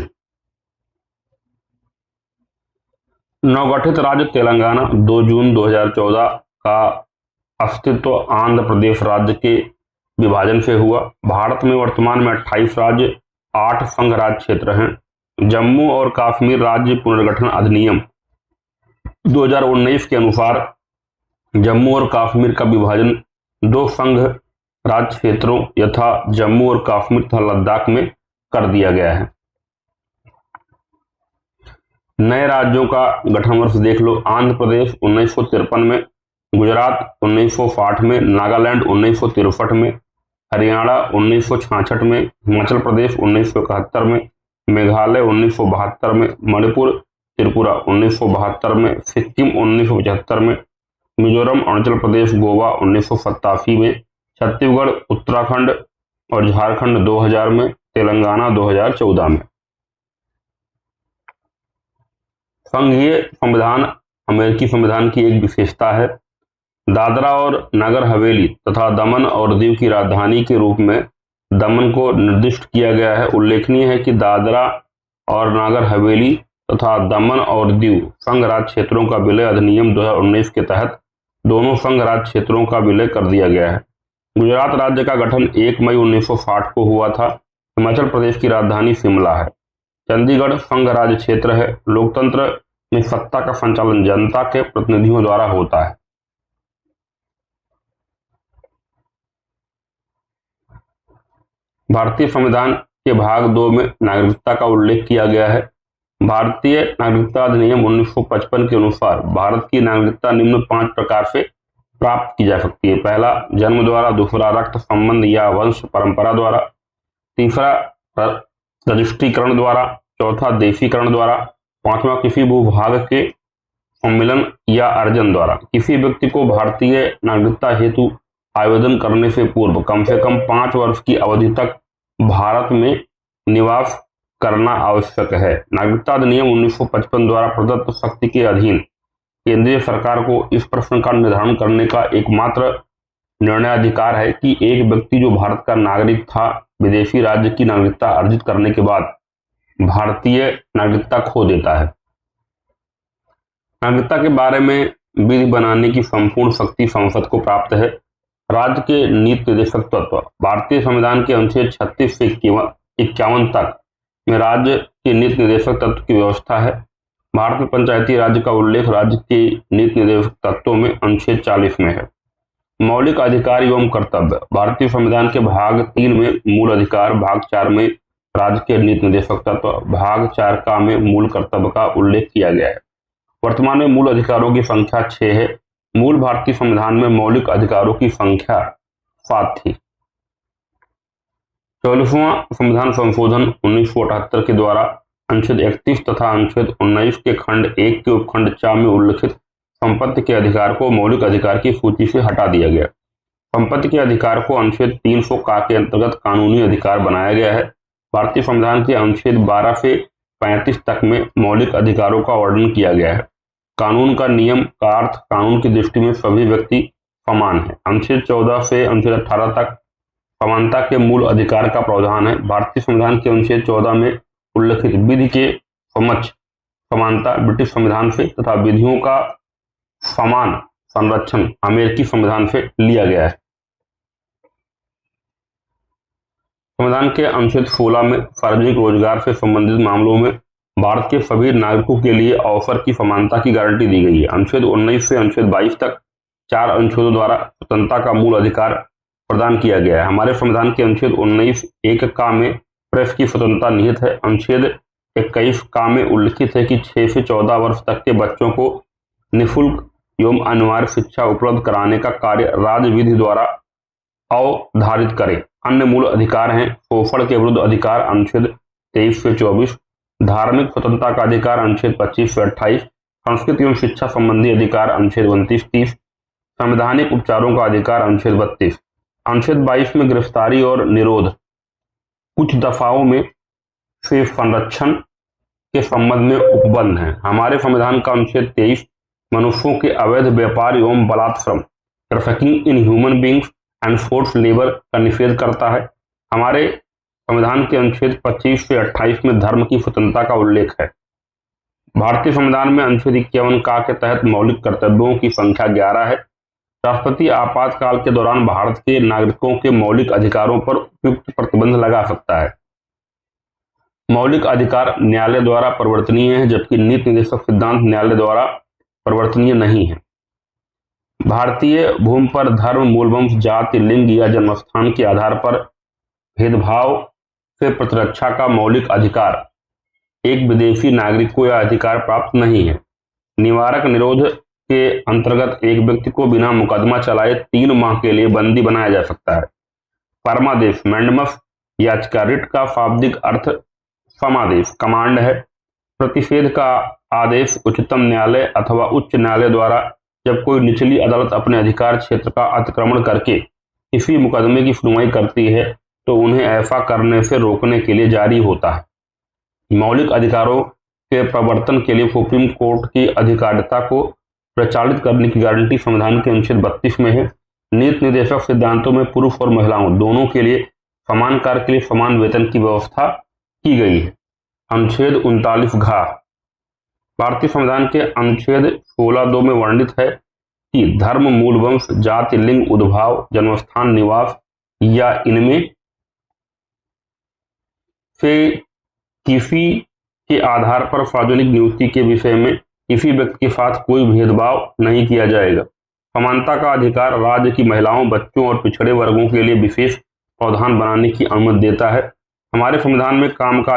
[SPEAKER 1] नवगठित राज्य तेलंगाना 2 जून 2014 का अस्तित्व आंध्र प्रदेश राज्य के विभाजन से हुआ। भारत में वर्तमान में 28 राज्य, 8 संघ राज्य क्षेत्र हैं। जम्मू और कश्मीर राज्य पुनर्गठन अधिनियम 2019 के अनुसार जम्मू और कश्मीर का विभाजन 2 संघ राज्य क्षेत्रों यथा जम्मू और कश्मीर तथा लद्दाख में कर दिया गया है। नए राज्यों का गठन वर्ष देख लो। आंध्र प्रदेश 1953 में, गुजरात 1960 में, नागालैंड 1963 में, हरियाणा 1966 में, हिमाचल प्रदेश 1971 में, मेघालय 1972 में, मणिपुर त्रिपुरा 1972 में, सिक्किम 1975 में, मिजोरम अरुणाचल प्रदेश गोवा 1987 में, छत्तीसगढ़ उत्तराखंड और झारखंड 2000 में, तेलंगाना 2014 में। संघीय संविधान अमेरिकी संविधान की एक विशेषता है। दादरा और नगर हवेली तथा दमन और दीव की राजधानी के रूप में दमन को निर्दिष्ट किया गया है। उल्लेखनीय है कि दादरा और नगर हवेली तथा दमन और दीव संघ राज्य क्षेत्रों का विलय अधिनियम 2019 के तहत दोनों संघ राज्य क्षेत्रों का विलय कर दिया गया है। गुजरात राज्य का गठन 1 मई 1960 को हुआ था। हिमाचल प्रदेश की राजधानी शिमला है। चंडीगढ़ संघ राज्य क्षेत्र है। लोकतंत्र में सत्ता का संचालन जनता के प्रतिनिधियों द्वारा होता है। भारतीय संविधान के भाग 2 में नागरिकता का उल्लेख किया गया है। भारतीय नागरिकता अधिनियम 1955 के अनुसार भारत की नागरिकता निम्न 5 प्रकार से प्राप्त की जा सकती है। पहला, जन्म द्वारा। दूसरा, रक्त संबंध या वंश परंपरा द्वारा। तीसरा, रजिस्ट्रीकरण द्वारा। चौथा, देशीकरण द्वारा। पांचवा, किसी भूभाग के सम्मिलन या अर्जन द्वारा। किसी व्यक्ति को भारतीय नागरिकता हेतु आवेदन करने से पूर्व कम से कम 5 वर्ष की अवधि तक भारत में निवास करना आवश्यक है। नागरिकता अधिनियम 1955 द्वारा प्रदत्त शक्ति के अधीन केंद्रीय सरकार को इस प्रश्न का निर्धारण करने का एकमात्र निर्णयाधिकार है कि एक व्यक्ति जो भारत का नागरिक था विदेशी राज्य की नागरिकता अर्जित करने के बाद भारतीय नागरिकता खो देता है। नागरिकता के बारे में विधि बनाने की संपूर्ण शक्ति संसद को प्राप्त है। राज्य के नीति निर्देशक तत्व। भारतीय संविधान के अनुच्छेद 36 से 51 तक में राज्य के नीति निर्देशक तत्व की व्यवस्था है। भारत में पंचायती राज्य का उल्लेख राज्य के नीति निर्देशक तत्वों में अनुच्छेद 40 में है। मौलिक अधिकार एवं कर्तव्य। भारतीय संविधान के भाग 3 में मूल अधिकार, भाग 4 में राज्य के नीति निर्देशक तत्व, भाग 4 का में मूल कर्तव्य का उल्लेख किया गया है। वर्तमान में मूल अधिकारों की संख्या 6 है। मूल भारतीय संविधान में मौलिक अधिकारों की संख्या 7 थी। 44वां संविधान संशोधन 1978 के द्वारा अनुच्छेद 31 तथा अनुच्छेद 19 के खंड 1 के उपखंड 4 में उल्लिखित संपत्ति के अधिकार को मौलिक अधिकार की सूची से हटा दिया गया। संपत्ति के अधिकार को अनुच्छेद 300 का के अंतर्गत कानूनी अधिकार बनाया गया है। भारतीय संविधान के अनुच्छेद 12 से 35 तक में मौलिक अधिकारों का वर्णन किया गया है। कानून का नियम का अर्थ कानून की दृष्टि में सभी व्यक्ति समान है। अनुच्छेद 14 से अनुच्छेद 18 तक समानता के मूल अधिकार का प्रावधान है। भारतीय संविधान के अनुच्छेद 14 में उल्लिखित विधि के समक्ष समानता ब्रिटिश संविधान से तथा विधियों का समान संरक्षण अमेरिकी संविधान से लिया गया है। संविधान के अनुच्छेद 16 में सार्वजनिक रोजगार से संबंधित मामलों में भारत के सभी नागरिकों के लिए अवसर की समानता की गारंटी दी गई है। अनुच्छेद 19 से अनुच्छेद 22 तक 4 अनुच्छेदों द्वारा स्वतंत्रता का मूल अधिकार प्रदान किया गया है। हमारे संविधान के अनुच्छेद 19(1) का में प्रेस की स्वतंत्रता निहित है। अनुच्छेद 21 का में उल्लिखित है कि 6 से 14 वर्ष तक के बच्चों को निःशुल्क एवं अनिवार्य शिक्षा उपलब्ध कराने का कार्य राज्य विधि द्वारा अवधारित करे। अन्य मूल अधिकार हैं शोषण के विरुद्ध अधिकार अनुच्छेद 23 से 24, धार्मिक स्वतंत्रता का अधिकार अनुच्छेद 25 से 28, संस्कृति एवं शिक्षा संबंधी अधिकार अनुच्छेद 29-30, संवैधानिक उपचारों का अधिकार अनुच्छेद 32। अनुच्छेद 22 में गिरफ्तारी और निरोध कुछ दफाओं में से संरक्षण के संबंध में उपबंध है। हमारे संविधान का अनुच्छेद 23 मनुष्यों के अवैध व्यापार एवं बलात्श्रम trafficking in human beings and force labour का निषेध करता है। हमारे संविधान के अनुच्छेद 25 से 28 में धर्म की स्वतंत्रता का उल्लेख है। भारतीय संविधान में अनुच्छेद 51 का के तहत मौलिक कर्तव्यों की संख्या 11 है। राष्ट्रपति आपातकाल के दौरान भारत के नागरिकों के मौलिक अधिकारों पर उपयुक्त प्रतिबंध लगा सकता है। मौलिक अधिकार न्यायालय द्वारा परिवर्तनीय है, जबकि नीति निर्देशक सिद्धांत न्यायालय द्वारा परिवर्तनीय नहीं है। भारतीय भूमि पर धर्म, मूलवंश, जाति, लिंग या जन्मस्थान के आधार पर भेदभाव से प्रतिरक्षा का मौलिक अधिकार एक विदेशी नागरिक को यह अधिकार प्राप्त नहीं है। निवारक निरोध के अंतर्गत एक व्यक्ति को बिना मुकदमा चलाए 3 माह के लिए बंदी बनाया जा सकता है। परमादेश मैंडमस याचिका रिट का शाब्दिक अर्थ समादेश कमांड है। प्रतिषेध का आदेश उच्चतम न्यायालय अथवा उच्च न्यायालय द्वारा जब कोई निचली अदालत अपने अधिकार क्षेत्र का अतिक्रमण करके किसी मुकदमे की सुनवाई करती है तो उन्हें ऐसा करने से रोकने के लिए जारी होता है। मौलिक अधिकारों के प्रवर्तन के लिए सुप्रीम कोर्ट की अधिकारिता को प्रचालित करने की गारंटी संविधान के अनुच्छेद 32 में है। नीति निर्देशक सिद्धांतों में पुरुष और महिलाओं दोनों के लिए समान कार्य के लिए समान वेतन की व्यवस्था की गई है। अनुच्छेद 39 घ भारतीय संविधान के अनुच्छेद 16(2) में वर्णित है कि धर्म, मूलवंश, जाति, लिंग, उद्भव, जन्मस्थान, निवास या इनमें से किसी के आधार पर सार्वजनिक नियुक्ति के विषय में किसी व्यक्ति के साथ कोई भेदभाव नहीं किया जाएगा। समानता का अधिकार राज्य की महिलाओं, बच्चों और पिछड़े वर्गों के लिए विशेष प्रावधान बनाने की अनुमति देता है। हमारे संविधान में काम का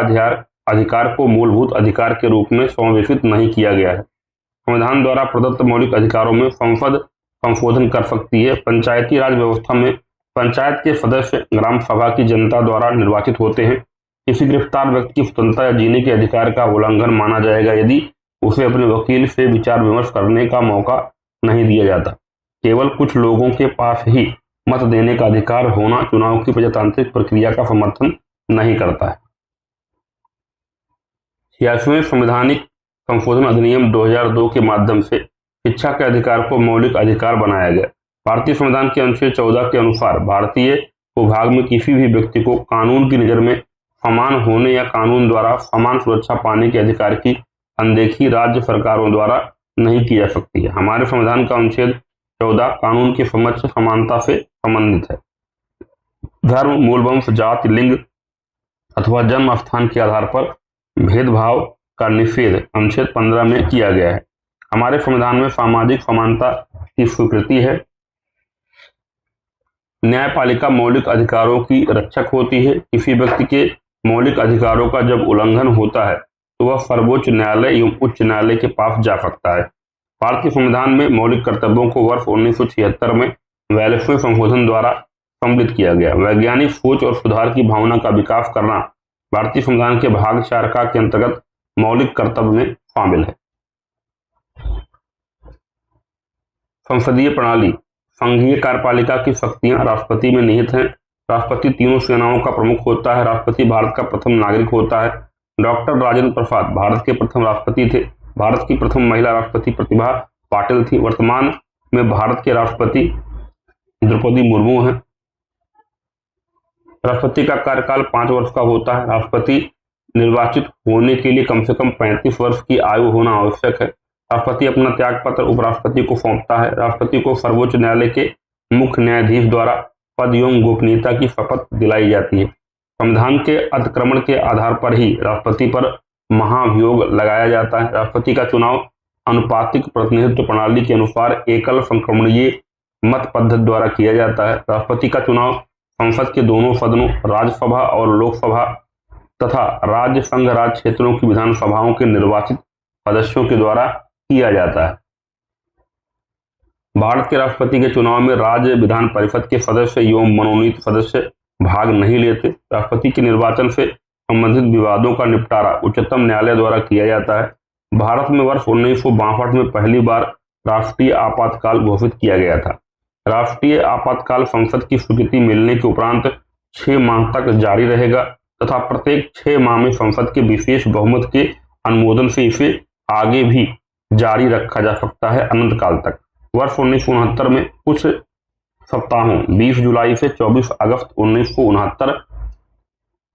[SPEAKER 1] अधिकार को मूलभूत अधिकार के रूप में समावेशित नहीं किया गया है। संविधान द्वारा प्रदत्त मौलिक अधिकारों में संसद संशोधन कर सकती है। पंचायती राज व्यवस्था में पंचायत के सदस्य ग्राम सभा की जनता द्वारा निर्वाचित होते हैं। किसी गिरफ्तार व्यक्ति की स्वतंत्रता या जीने के अधिकार का उल्लंघन माना जाएगा यदि उसे अपने वकील से विचार विमर्श करने का मौका नहीं दिया जाता। केवल कुछ लोगों के पास ही मत देने का अधिकार होना चुनाव की प्रजातांत्रिक प्रक्रिया का समर्थन नहीं करता है। 86वें संवैधानिक संशोधन अधिनियम 2002 के माध्यम से शिक्षा के अधिकार को मौलिक अधिकार बनाया गया। भारतीय संविधान के अनुच्छेद 14 के अनुसार भारतीय भूभाग में किसी भी व्यक्ति को कानून की नज़र में समान होने या कानून द्वारा समान सुरक्षा पाने के अधिकार की अनदेखी राज्य सरकारों द्वारा नहीं की जा सकती है। हमारे संविधान का अनुच्छेद 14 कानून की समझ समानता से संबंधित है। धर्म, मूलवंश, जाति, लिंग अथवा जन्म स्थान के आधार पर भेदभाव का निषेध अनुच्छेद 15 में किया गया है। हमारे संविधान में सामाजिक समानता की स्वीकृति है। न्यायपालिका मौलिक अधिकारों की रक्षक होती है। किसी व्यक्ति के मौलिक अधिकारों का जब उल्लंघन होता है तो वह सर्वोच्च न्यायालय एवं उच्च न्यायालय के पास जा सकता है। भारतीय संविधान में मौलिक कर्तव्यों को वर्ष 1976 में 42वें संशोधन द्वारा सम्मिलित किया गया। वैज्ञानिक सोच और सुधार की भावना का विकास करना भारतीय संविधान के भाग 4 के अंतर्गत मौलिक कर्तव्य में शामिल है। संसदीय प्रणाली संघीय कार्यपालिका की शक्तियां राष्ट्रपति में निहित हैं। राष्ट्रपति तीनों सेनाओं का प्रमुख होता है। राष्ट्रपति भारत का प्रथम नागरिक होता है। डॉक्टर राजेंद्र प्रसाद भारत के प्रथम राष्ट्रपति थे। भारत की प्रथम महिला राष्ट्रपति प्रतिभा पाटिल थी। वर्तमान में भारत के राष्ट्रपति द्रौपदी मुर्मू हैं। राष्ट्रपति का कार्यकाल 5 वर्ष का होता है। राष्ट्रपति निर्वाचित होने के लिए कम से कम 35 वर्ष की आयु होना आवश्यक है। राष्ट्रपति अपना त्याग पत्र उपराष्ट्रपति को सौंपता है। राष्ट्रपति को सर्वोच्च न्यायालय के मुख्य न्यायाधीश द्वारा पद एवं गोपनीयता की शपथ दिलाई जाती है। संविधान के अतिक्रमण के आधार पर ही राष्ट्रपति पर महाभियोग लगाया जाता है। राष्ट्रपति का चुनाव अनुपातिक प्रतिनिधित्व प्रणाली के अनुसार एकल संक्रमणीय मत पद्धति द्वारा किया जाता है। राष्ट्रपति का चुनाव संसद के दोनों सदनों राज्यसभा और लोकसभा तथा राज्य संघ राज्य क्षेत्रों की विधानसभाओं के निर्वाचित सदस्यों के द्वारा किया जाता है। भारत के राष्ट्रपति के चुनाव में राज्य विधान परिषद के सदस्य एवं मनोनीत सदस्य भाग नहीं लेते। राष्ट्रपति के निर्वाचन से संबंधित विवादों का निपटारा उच्चतम न्यायालय द्वारा किया जाता है। भारत में वर्ष 1962 में पहली बार राष्ट्रीय आपातकाल घोषित किया गया था। राष्ट्रीय आपातकाल संसद की स्वीकृति मिलने के उपरांत 6 माह तक जारी रहेगा तथा प्रत्येक 6 माह में संसद के विशेष बहुमत के अनुमोदन से इसे आगे भी जारी रखा जा सकता है अनंत काल तक। वर्ष 1969 में कुछ सप्ताहों 20 जुलाई से 24 अगस्त 1969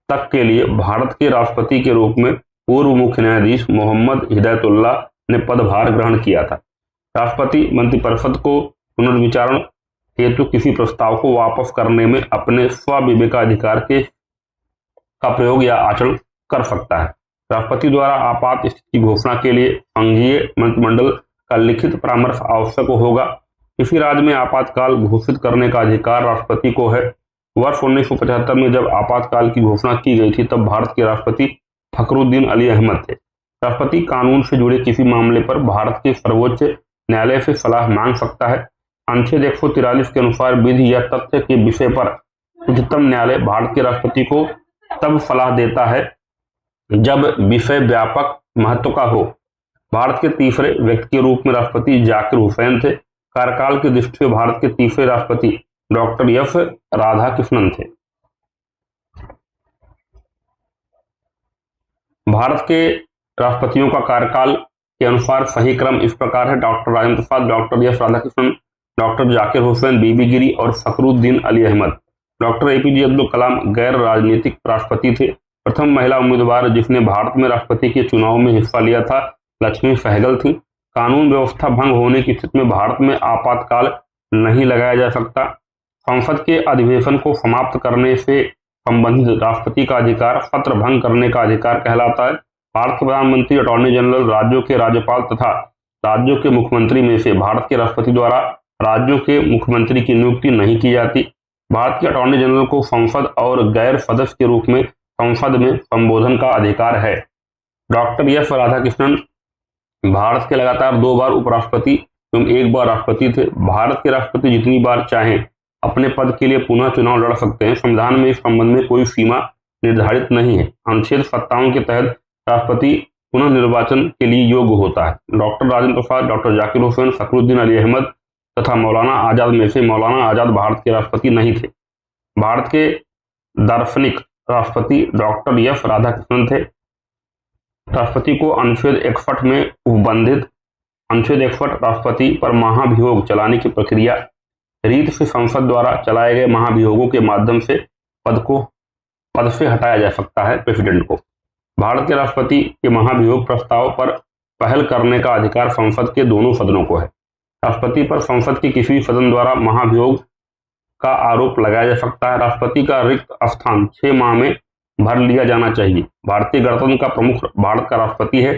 [SPEAKER 1] तक के लिए भारत के राष्ट्रपति के रूप में पूर्व मुख्य न्यायाधीश मोहम्मद हिदायतुल्लाह ने पदभार ग्रहण किया था। राष्ट्रपति मंत्रिपरिषद को पुनर्विचारण हेतु किसी प्रस्ताव को वापस करने में अपने स्वविवेकाधिकार का प्रयोग या आचरण कर सकता है। राष्ट्रपति द्वारा आपात स्थिति की घोषणा के लिए संघीय मंत्रिमंडल का लिखित परामर्श आवश्यक होगा। किसी राज्य में आपातकाल घोषित करने का अधिकार राष्ट्रपति को है। वर्ष 1975 में जब आपातकाल की घोषणा की गई थी तब भारत के राष्ट्रपति फखरुद्दीन अली अहमद थे। राष्ट्रपति कानून से जुड़े किसी मामले पर भारत के सर्वोच्च न्यायालय से सलाह मांग सकता है। अनुच्छेद 143 के अनुसार विधि या तथ्य के विषय पर उच्चतम न्यायालय भारत के राष्ट्रपति को तब सलाह देता है जब विषय व्यापक महत्व का हो। भारत के तीसरे व्यक्ति के रूप में राष्ट्रपति जाकिर हुसैन थे। कार्यकाल की दृष्टि से भारत के तीसरे राष्ट्रपति डॉक्टर एस राधाकृष्णन थे। भारत के राष्ट्रपतियों का कार्यकाल के अनुसार सही क्रम इस प्रकार है: doctor Rajendra Prasad, doctor S Radhakrishnan, doctor Zakir Hussain, V V Giri और फखरुद्दीन अली अहमद। डॉक्टर एपीजे अब्दुल कलाम गैर राजनीतिक राष्ट्रपति थे। प्रथम महिला उम्मीदवार जिसने भारत में राष्ट्रपति के चुनाव में हिस्सा लिया था लक्ष्मी सहगल थी। कानून व्यवस्था भंग होने की स्थिति में भारत में आपातकाल नहीं लगाया जा सकता। संसद के अधिवेशन को समाप्त करने से संबंधित राष्ट्रपति का अधिकार सत्र भंग करने का अधिकार कहलाता है। भारत के प्रधानमंत्री, अटॉर्नी जनरल, राज्यों के राज्यपाल तथा राज्यों के मुख्यमंत्री में से भारत के राष्ट्रपति द्वारा राज्यों के मुख्यमंत्री की नियुक्ति नहीं की जाती। भारत के अटॉर्नी जनरल को संसद और गैर सदस्य के रूप में संसद में संबोधन का अधिकार है। डॉक्टर एस राधाकृष्णन भारत के लगातार 2 बार उपराष्ट्रपति एवं 1 बार राष्ट्रपति थे। भारत के राष्ट्रपति जितनी बार चाहें अपने पद के लिए पुनः चुनाव लड़ सकते हैं। संविधान में इस संबंध में कोई सीमा निर्धारित नहीं है। अनुच्छेद 57 के तहत राष्ट्रपति पुनः निर्वाचन के लिए योग्य होता है। डॉक्टर राजेंद्र प्रसाद, डॉक्टर जाकिर हुसैन, फखरुद्दीन अली अहमद तथा मौलाना आजाद में से मौलाना आजाद भारत के राष्ट्रपति नहीं थे। भारत के दार्शनिक राष्ट्रपति डॉक्टर एस राधाकृष्णन थे। राष्ट्रपति को अनुच्छेद 61 में उपबंधित अनुच्छेद 61 राष्ट्रपति पर महाभियोग चलाने की प्रक्रिया रीत से संसद द्वारा चलाए गए महाभियोगों के माध्यम से पद से हटाया जा सकता है प्रेसिडेंट को। भारत के राष्ट्रपति के महाभियोग प्रस्ताव पर पहल करने का अधिकार संसद के दोनों सदनों को है। राष्ट्रपति पर संसद के किसी सदन द्वारा महाभियोग का आरोप लगाया जा सकता है। राष्ट्रपति का रिक्त स्थान 6 माह में भर लिया जाना चाहिए। भारतीय गणतंत्र का प्रमुख भारत का राष्ट्रपति है।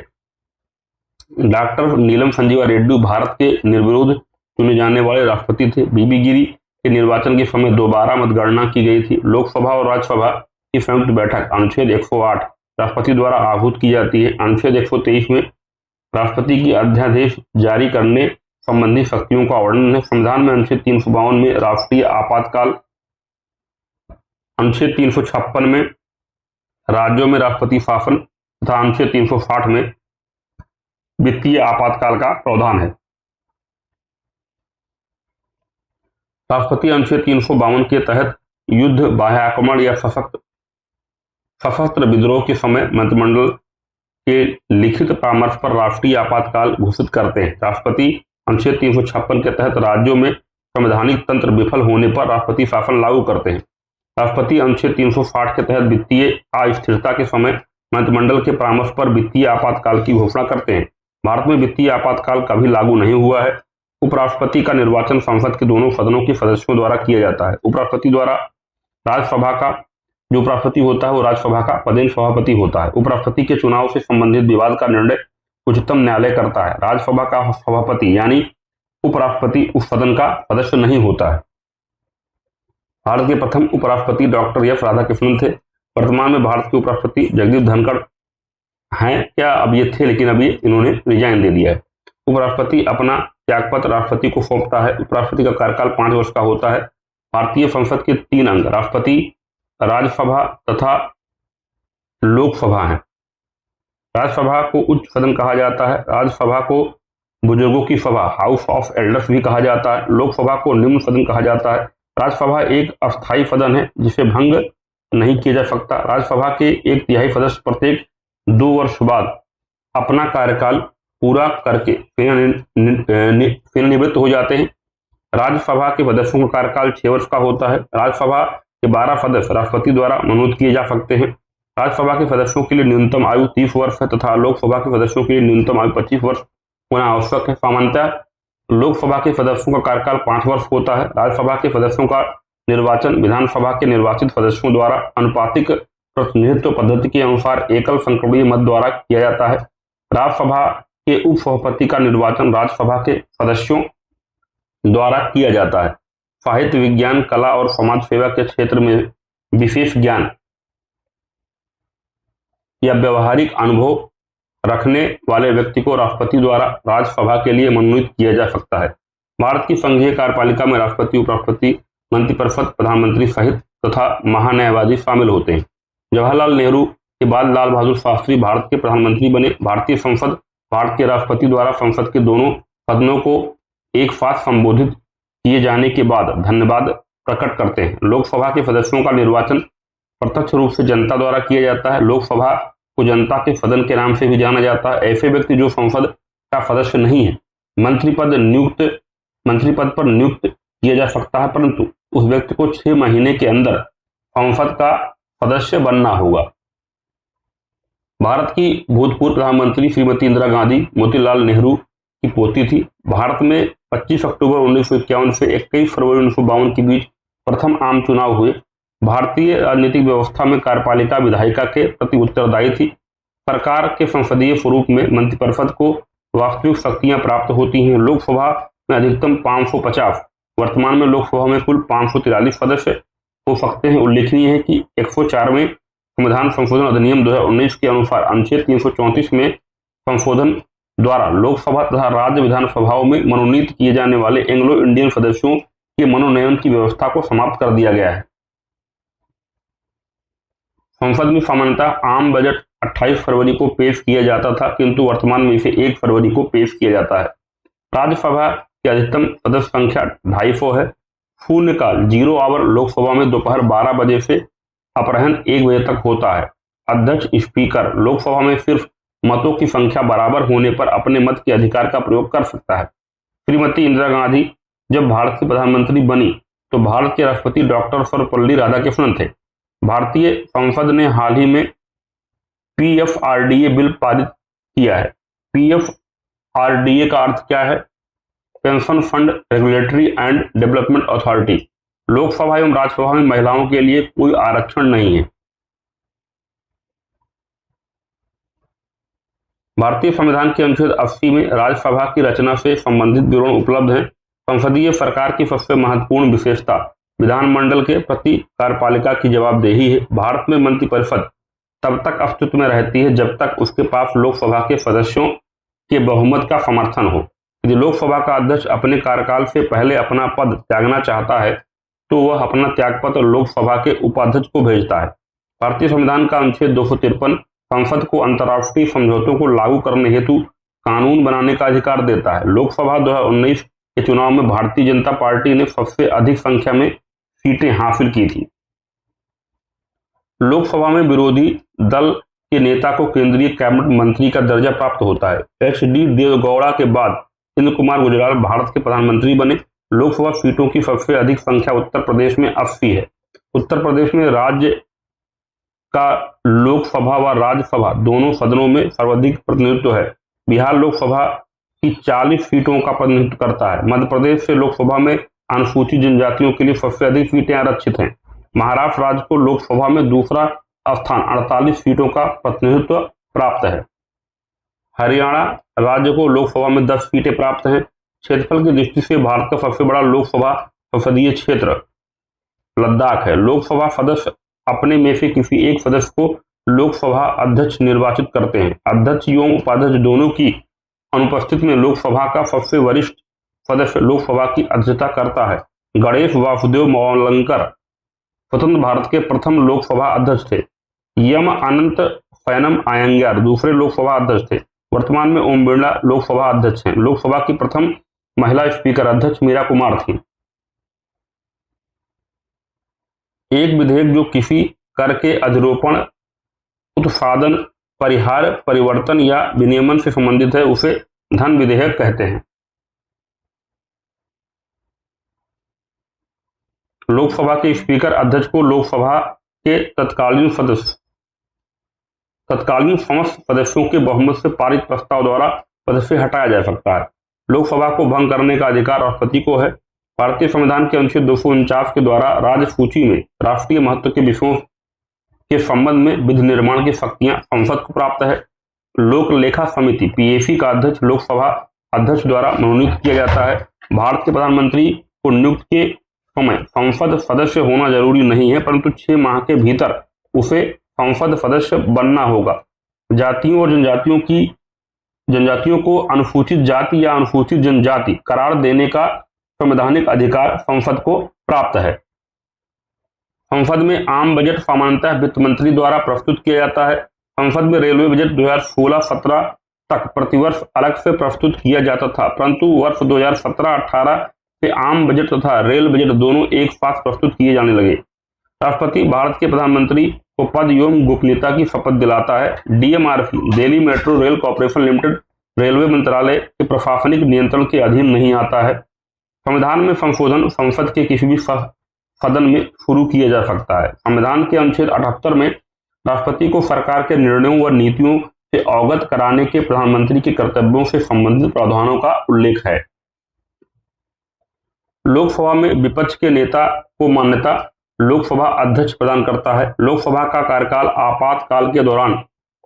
[SPEAKER 1] डॉक्टर नीलम संजीवा रेड्डी भारत के निर्विरोध चुने जाने वाले राष्ट्रपति थे। बीबी गिरी के निर्वाचन के समय दोबारा मतगणना की गई थी। लोकसभा और राज्यसभा की संयुक्त बैठक अनुच्छेद 108 राष्ट्रपति द्वारा आहूत की जाती है। अनुच्छेद 123 में राष्ट्रपति की अध्यादेश जारी करने संबंधी शक्तियों का वर्णन है। संविधान में अनुच्छेद 352 में राष्ट्रीय आपातकाल, अनुच्छेद 356 में राज्यों में राष्ट्रपति शासन तथा अनुच्छेद 360 में वित्तीय आपातकाल का प्रावधान है। राष्ट्रपति अनुच्छेद 352 के तहत युद्ध, बाह्य आक्रमण या सशस्त्र विद्रोह के समय मंत्रिमंडल के लिखित परामर्श पर राष्ट्रीय आपातकाल घोषित करते हैं। राष्ट्रपति अनुच्छेद 356 के तहत राज्यों में संवैधानिक तंत्र विफल होने पर राष्ट्रपति शासन लागू करते हैं। राष्ट्रपति अनुच्छेद 360 के तहत वित्तीय अस्थिरता के समय मंत्रिमंडल के परामर्श पर वित्तीय आपातकाल की घोषणा करते हैं। भारत में वित्तीय आपातकाल कभी लागू नहीं हुआ है। उपराष्ट्रपति का निर्वाचन संसद के दोनों सदनों के सदस्यों द्वारा किया जाता है। उपराष्ट्रपति द्वारा राज्यसभा का जो उपराष्ट्रपति होता है वो राज्यसभा का पदेन सभापति होता है। उपराष्ट्रपति के चुनाव से संबंधित विवाद का निर्णय उच्चतम न्यायालय करता है। राज्यसभा का सभापति यानी उपराष्ट्रपति उस सदन का सदस्य नहीं होता है। भारत के प्रथम उपराष्ट्रपति डॉक्टर एस राधाकृष्णन थे। वर्तमान में भारत के उपराष्ट्रपति जगदीप धनखड़ हैं, क्या अब ये थे, लेकिन अभी इन्होंने रिजाइन दे दिया है। उपराष्ट्रपति अपना त्यागपत्र राष्ट्रपति को सौंपता है। उपराष्ट्रपति का कार्यकाल 5 वर्ष का होता है। भारतीय संसद के 3 अंग राष्ट्रपति, राज्यसभा तथा लोकसभा हैं। राज्यसभा को उच्च सदन कहा जाता है। राज्यसभा को बुजुर्गों की सभा, हाउस ऑफ एल्डर्स भी कहा जाता है। लोकसभा को निम्न सदन कहा जाता है। राज्यसभा एक अस्थायी सदन है जिसे भंग नहीं किया जा सकता। राज्यसभा के 1/3 सदस्य प्रत्येक 2 वर्ष बाद अपना कार्यकाल पूरा करके सेवानिवृत्त हो जाते हैं। राज्यसभा के सदस्यों का कार्यकाल 6 वर्ष का होता है। राज्यसभा के 12 सदस्य राष्ट्रपति द्वारा मनोनीत किए जा सकते हैं। राज्यसभा के सदस्यों के लिए न्यूनतम आयु 30 वर्ष है तथा लोकसभा के सदस्यों के लिए न्यूनतम आयु 25 वर्ष होना आवश्यक है। सामान्यतः लोकसभा के सदस्यों का कार्यकाल 5 वर्ष होता है। राज्यसभा के सदस्यों का निर्वाचन विधानसभा के निर्वाचित सदस्यों द्वारा अनुपातिक प्रतिनिधित्व पद्धति के अनुसार एकल संक्रमणीय मत द्वारा किया जाता है। राज्यसभा के उपसभापति का निर्वाचन राज्यसभा के सदस्यों द्वारा किया जाता है। साहित्य, विज्ञान, कला और समाज सेवा के क्षेत्र में विशेष ज्ञान या व्यवहारिक अनुभव रखने वाले व्यक्ति को राष्ट्रपति द्वारा राज्यसभा के लिए मनोनीत किया जा सकता है। भारत की संघीय कार्यपालिका में राष्ट्रपति, उपराष्ट्रपति, मंत्रिपरिषद, प्रधानमंत्री सहित तथा महान्यायवादी शामिल होते हैं। जवाहरलाल नेहरू के बाद लाल बहादुर शास्त्री भारत के प्रधानमंत्री बने। भारतीय संसद भारत के राष्ट्रपति द्वारा संसद के दोनों सदनों को एक साथ संबोधित किए जाने के बाद धन्यवाद प्रकट करते हैं। लोकसभा के सदस्यों का निर्वाचन प्रत्यक्ष रूप से जनता द्वारा किया जाता है। लोकसभा को जनता के सदन के नाम से भी जाना जाता है। ऐसे व्यक्ति जो संसद का सदस्य नहीं है, मंत्री पद पर नियुक्त किया जा सकता है, परंतु उस व्यक्ति को 6 महीने के अंदर संसद का सदस्य बनना होगा। भारत की भूतपूर्व प्रधानमंत्री श्रीमती इंदिरा गांधी मोतीलाल नेहरू की पोती थी। भारत में 25 अक्टूबर 1951 से 21 फरवरी 1952 के बीच प्रथम आम चुनाव हुए। भारतीय राजनीतिक व्यवस्था में कार्यपालिका विधायिका के प्रति उत्तरदायी थी। सरकार के संसदीय स्वरूप में मंत्रिपरिषद को वास्तविक शक्तियां प्राप्त होती हैं। लोकसभा में अधिकतम 550, वर्तमान में लोकसभा में कुल 543 सदस्य हो सकते हैं। उल्लेखनीय है कि 104वें संविधान संशोधन अधिनियम 2019 के अनुसार अनुच्छेद 334 में संशोधन द्वारा लोकसभा तथा राज्य विधानसभाओं में मनोनीत किए जाने वाले एंग्लो इंडियन सदस्यों के मनोनयन की व्यवस्था को समाप्त कर दिया गया है। संसद में सामान्यतः आम बजट 28 फरवरी को पेश किया जाता था, किंतु वर्तमान में इसे 1 फरवरी को पेश किया जाता है। राज्यसभा की अधिकतम सदस्य संख्या 250 है। शून्यकाल 0 आवर लोकसभा में दोपहर 12 बजे से अपराह्न 1 बजे तक होता है। अध्यक्ष स्पीकर लोकसभा में सिर्फ मतों की संख्या बराबर होने पर अपने मत के अधिकार का प्रयोग कर सकता है। श्रीमती इंदिरा गांधी जब भारत की प्रधानमंत्री बनी तो भारत के राष्ट्रपति डॉक्टर सर्वपल्ली राधाकृष्णन थे। भारतीय संसद ने हाल ही में PFRDA बिल पारित किया है। PFRDA का अर्थ क्या है? Pension fund regulatory and development authority. Lok Sabha एवं राज्यसभा में महिलाओं के लिए कोई आरक्षण नहीं है। भारतीय संविधान के अनुच्छेद 80 में राज्यसभा की रचना से संबंधित विवरण उपलब्ध हैं। संसदीय सरकार की सबसे महत्वपूर्ण विशेषता विधानमंडल के प्रति कार्यपालिका की जवाबदेही है। भारत में मंत्रिपरिषद तब तक अस्तित्व में रहती है जब तक उसके पास लोकसभा के सदस्यों के बहुमत का समर्थन हो। यदि लोकसभा का अध्यक्ष अपने कार्यकाल से पहले अपना पद त्यागना चाहता है तो वह अपना त्यागपत्र लोकसभा के उपाध्यक्ष को भेजता है। भारतीय संविधान का अनुच्छेद 253 संसद को अंतर्राष्ट्रीय समझौतों को लागू करने हेतु कानून बनाने का अधिकार देता है। लोकसभा 2019 के चुनाव में भारतीय जनता पार्टी ने सबसे अधिक संख्या में सीटें हासिल की थी। लोकसभा में विरोधी दल के नेता को केंद्रीय कैबिनेट मंत्री का दर्जा प्राप्त होता है। HD देवेगौड़ा के बाद इंद्र कुमार गुजराल भारत के प्रधानमंत्री बने। लोकसभा सीटों की सबसे अधिक संख्या उत्तर प्रदेश में 80 है। उत्तर प्रदेश में राज्य का लोकसभा व राज्यसभा दोनों सदनों में सर्वाधिक प्रतिनिधित्व है। बिहार लोकसभा की 40 सीटों का प्रतिनिधित्व करता है। मध्य प्रदेश से लोकसभा में अनुसूचित जनजातियों के लिए सबसे अधिक सीटें आरक्षित हैं। महाराष्ट्र राज्य को लोकसभा में दूसरा स्थान 48 सीटों का प्रतिनिधित्व प्राप्त है। हरियाणा राज्य को लोकसभा में 10 सीटें प्राप्त हैं। क्षेत्रफल की दृष्टि से भारत का सबसे बड़ा लोकसभा संसदीय क्षेत्र लद्दाख है। लोकसभा सदस्य अपने में से किसी एक सदस्य को लोकसभा अध्यक्ष निर्वाचित करते हैं। अध्यक्ष एवं उपाध्यक्ष दोनों की अनुपस्थिति में लोकसभा का सबसे वरिष्ठ सदस्य लोकसभा की अध्यक्षता करता है। गणेश वासुदेव मोवलंकर स्वतंत्र भारत के प्रथम लोकसभा अध्यक्ष थे। यम अनंत सैनम आयंगार दूसरे लोकसभा अध्यक्ष थे। वर्तमान में ओम बिरला लोकसभा अध्यक्ष हैं। लोकसभा की प्रथम महिला स्पीकर अध्यक्ष मीरा कुमार थी। एक विधेयक जो किसी कर के अधिरोपण, उत्पादन, परिहार, परिवर्तन या विनियमन से संबंधित है उसे धन विधेयक कहते हैं। लोकसभा के स्पीकर अध्यक्ष को लोकसभा के तत्कालीन समस्त सदस्यों के बहुमत से पारित प्रस्ताव द्वारा पद से हटाया जा सकता है। लोकसभा को भंग करने का अधिकार राष्ट्रपति को है। भारतीय संविधान के अनुच्छेद 249 के द्वारा राज्य सूची में राष्ट्रीय महत्व के विषयों के संबंध में विधि निर्माण की शक्तियां संसद को प्राप्त है। लोक लेखा समिति पीएसी का अध्यक्ष लोकसभा अध्यक्ष द्वारा मनोनीत किया जाता है। भारत के प्रधानमंत्री को नियुक्त के समय संसद सदस्य होना जरूरी नहीं है, परंतु 6 माह के भीतर उसे संसद सदस्य बनना होगा। जातियों और जनजातियों को अनुसूचित जाति या अनुसूचित जनजाति करार देने का संवैधानिक अधिकार संसद को प्राप्त है। संसद में आम बजट सामान्यतः वित्त मंत्री द्वारा प्रस्तुत किया जाता है। संसद में रेलवे बजट 2016-17 तक प्रतिवर्ष अलग से प्रस्तुत किया जाता था, परंतु वर्ष 2017-18 से आम बजट तथा रेल बजट दोनों एक साथ प्रस्तुत किए जाने लगे। राष्ट्रपति भारत के प्रधानमंत्री को पद एवं गोपनीयता की शपथ दिलाता है। DMRC Delhi metro rail corporation limited railway मंत्रालय के प्रशासनिक नियंत्रण के अधीन नहीं आता है। संविधान में संशोधन संसद के किसी भी सदन में शुरू किया जा सकता है। संविधान के अनुच्छेद 78 में राष्ट्रपति को सरकार के निर्णयों व नीतियों से अवगत कराने के प्रधानमंत्री के कर्तव्यों से संबंधित प्रावधानों का उल्लेख है। लोकसभा में विपक्ष के नेता को मान्यता लोकसभा अध्यक्ष प्रदान करता है। लोकसभा का कार्यकाल आपातकाल के दौरान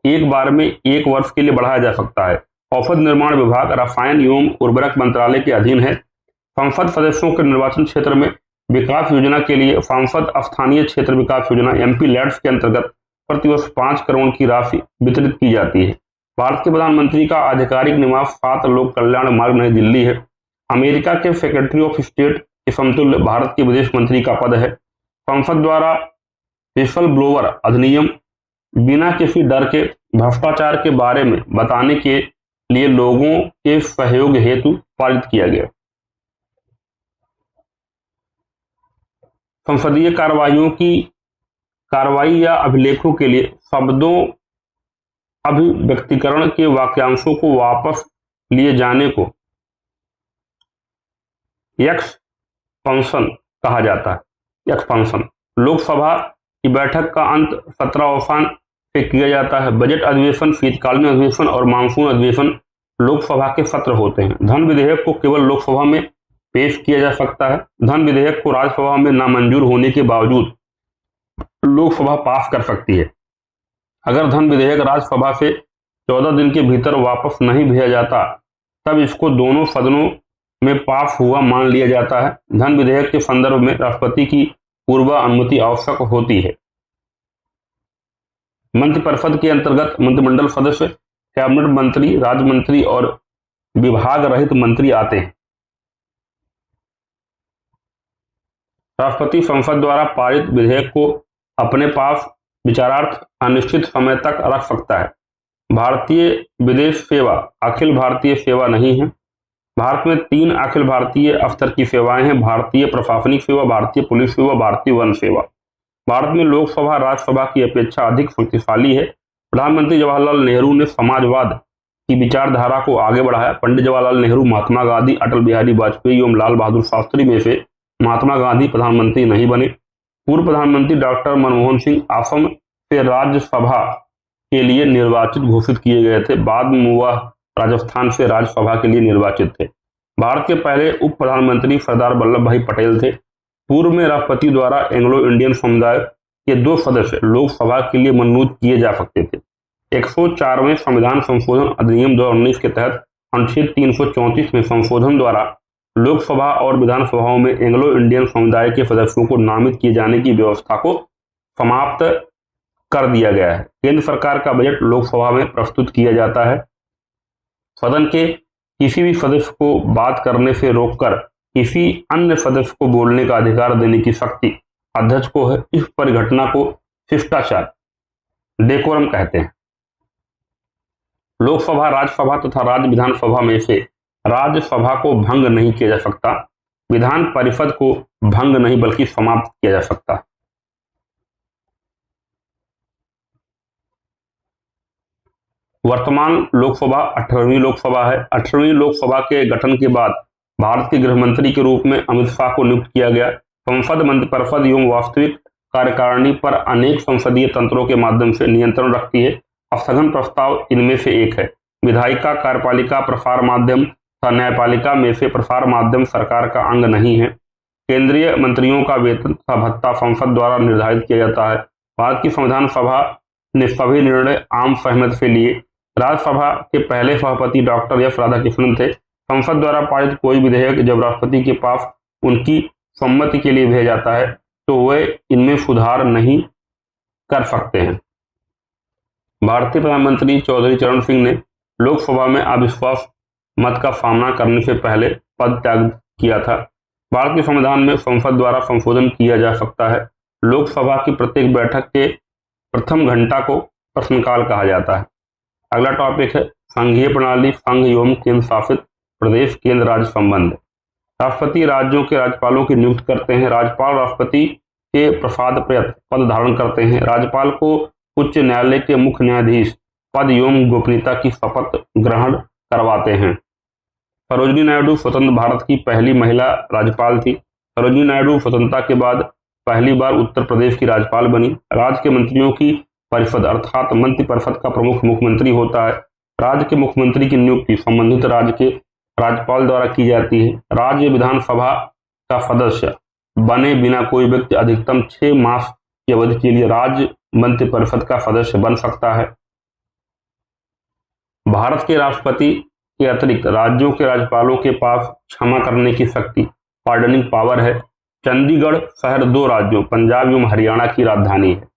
[SPEAKER 1] एक बार में 1 वर्ष के लिए बढ़ाया जा सकता है। औषध निर्माण विभाग रसायन एवं उर्वरक मंत्रालय के अधीन है। संसद सदस्यों के निर्वाचन क्षेत्र में विकास योजना के लिए सांसद स्थानीय क्षेत्र विकास योजना एमपी लैड्स के अंतर्गत प्रतिवर्ष 5 करोड़ की राशि वितरित की जाती है। भारत के प्रधानमंत्री का आधिकारिक निवास 7 लोक कल्याण मार्ग नई दिल्ली है। अमेरिका के सेक्रेटरी ऑफ स्टेट के समतुल्य भारत के विदेश मंत्री का पद है। संसद द्वारा विसल ब्लोअर अधिनियम बिना किसी डर के भ्रष्टाचार के बारे में बताने के लिए लोगों के सहयोग हेतु पारित किया गया। संसदीय कार्रवाई या अभिलेखों के लिए शब्दों अभिव्यक्तिकरण के वाक्यांशों को वापस लिए जाने को एक्सपंशन कहा जाता है। एक्सपेंशन लोकसभा की बैठक का अंत सत्रावसान से किया जाता है। बजट अधिवेशन, शीतकालीन अधिवेशन और मानसून अधिवेशन लोकसभा के सत्र होते हैं। धन विधेयक को केवल लोकसभा में पेश किया जा सकता है। धन विधेयक को राज्यसभा में नामंजूर होने के बावजूद लोकसभा पास कर सकती है। अगर धन विधेयक राज्यसभा से 14 दिन के भीतर वापस नहीं भेजा जाता, तब इसको दोनों सदनों में पास हुआ मान लिया जाता है। धन विधेयक के संदर्भ में राष्ट्रपति की पूर्व अनुमति आवश्यक होती है। मंत्रिपरिषद के अंतर्गत मंत्रिमंडल सदस्य, कैबिनेट मंत्री, राज्य मंत्री और विभाग रहित मंत्री आते हैं। राष्ट्रपति संसद द्वारा पारित विधेयक को अपने पास विचारार्थ अनिश्चित समय तक रख सकता है। भारतीय विदेश सेवा अखिल भारतीय सेवा नहीं है। भारत में 3 अखिल भारतीय स्तर की सेवाएं हैं: भारतीय प्रशासनिक सेवा, भारतीय पुलिस सेवा, भारतीय वन सेवा। भारत में लोकसभा राज्यसभा की अपेक्षा अधिक शक्तिशाली है। प्रधानमंत्री जवाहरलाल नेहरू ने समाजवाद की विचारधारा को आगे बढ़ाया। पंडित जवाहरलाल नेहरू, महात्मा गांधी, अटल बिहारी वाजपेयी एवं लाल बहादुर शास्त्री में से महात्मा गांधी प्रधानमंत्री नहीं बने। पूर्व प्रधानमंत्री डॉक्टर मनमोहन सिंह असम से राज्यसभा के लिए निर्वाचित घोषित किए गए थे। बाद में वह राजस्थान से राज्यसभा के लिए निर्वाचित थे। भारत के पहले उप प्रधानमंत्री सरदार वल्लभ भाई पटेल थे। पूर्व में राष्ट्रपति द्वारा एंग्लो इंडियन समुदाय के 2 सदस्य लोकसभा के लिए मनोनीत किए जा सकते थे। 104वें संविधान संशोधन अधिनियम 2019 के तहत अनुच्छेद 334 में संशोधन द्वारा लोकसभा और विधानसभाओं में एंग्लो इंडियन समुदाय के सदस्यों को नामित किए जाने की व्यवस्था को समाप्त कर दिया गया है। केंद्र सरकार का बजट लोकसभा में प्रस्तुत किया जाता है। सदन के किसी भी सदस्य को बात करने से रोककर किसी अन्य सदस्य को बोलने का अधिकार देने की शक्ति अध्यक्ष को है। इस परिघटना को शिष्टाचार डेकोरम कहते हैं। लोकसभा, राज्यसभा तथा राज्य विधानसभा में से राज्यसभा को भंग नहीं किया जा सकता। विधान परिषद को भंग नहीं बल्कि समाप्त किया जा सकता। वर्तमान लोकसभा 18वीं लोकसभा है। 18वीं लोकसभा के गठन के बाद भारत के गृह मंत्री के रूप में अमित शाह को नियुक्त किया गया। संसद, मंत्रिपरिषद एवं वास्तविक कार्यकारिणी पर अनेक संसदीय तंत्रों के माध्यम से नियंत्रण रखती है। स्थगन प्रस्ताव इनमें से एक है। विधायिका, कार्यपालिका, प्रसार माध्यम तथा न्यायपालिका में से प्रसार माध्यम सरकार का अंग नहीं है। केंद्रीय मंत्रियों का वेतन तथा भत्ता संसद द्वारा निर्धारित किया जाता है। भारत की संविधान सभा ने सभी निर्णय आम सहमति से लिए राज्यसभा के पहले सभापति डॉक्टर एस राधाकृष्णन थे। संसद द्वारा पारित कोई विधेयक जब राष्ट्रपति के पास उनकी सम्मति के लिए भेजा जाता है तो वे इनमें सुधार नहीं कर सकते हैं। भारतीय प्रधानमंत्री चौधरी चरण सिंह ने लोकसभा में अविश्वास मत का सामना करने से पहले पद त्याग किया था। भारत के संविधान में संसद द्वारा संशोधन किया जा सकता है। लोकसभा की प्रत्येक बैठक के प्रथम घंटा को प्रश्नकाल कहा जाता है। अगला टॉपिक है संघीय प्रणाली, संघ एवं केंद्र शासित प्रदेश, केंद्र राज्य संबंध। राष्ट्रपति राज्यों के राज्यपालों की नियुक्ति करते हैं। राज्यपाल राष्ट्रपति के प्रसाद पद धारण करते हैं। राज्यपाल को उच्च न्यायालय के मुख्य न्यायाधीश पद एवं गोपनीयता की शपथ ग्रहण करवाते हैं। सरोजिनी नायडू स्वतंत्र भारत की पहली महिला राज्यपाल थी। सरोजिनी नायडू स्वतंत्रता के बाद पहली बार उत्तर प्रदेश की राज्यपाल बनी। राज्य के मंत्रियों की परिषद अर्थात मंत्रिपरिषद का प्रमुख मुख्यमंत्री होता है। राज्य के मुख्यमंत्री की नियुक्ति संबंधित राज्य के राज्यपाल द्वारा की जाती है। राज्य विधानसभा का सदस्य बने बिना कोई व्यक्ति अधिकतम 6 मास की अवधि के लिए राज्य मंत्रिपरिषद का सदस्य बन सकता है। भारत के राष्ट्रपति के अतिरिक्त राज्यों के राज्यपालों के पास क्षमा करने की शक्ति, पार्डनिंग पावर है। चंडीगढ़ शहर 2 राज्यों पंजाब एवं हरियाणा की राजधानी है।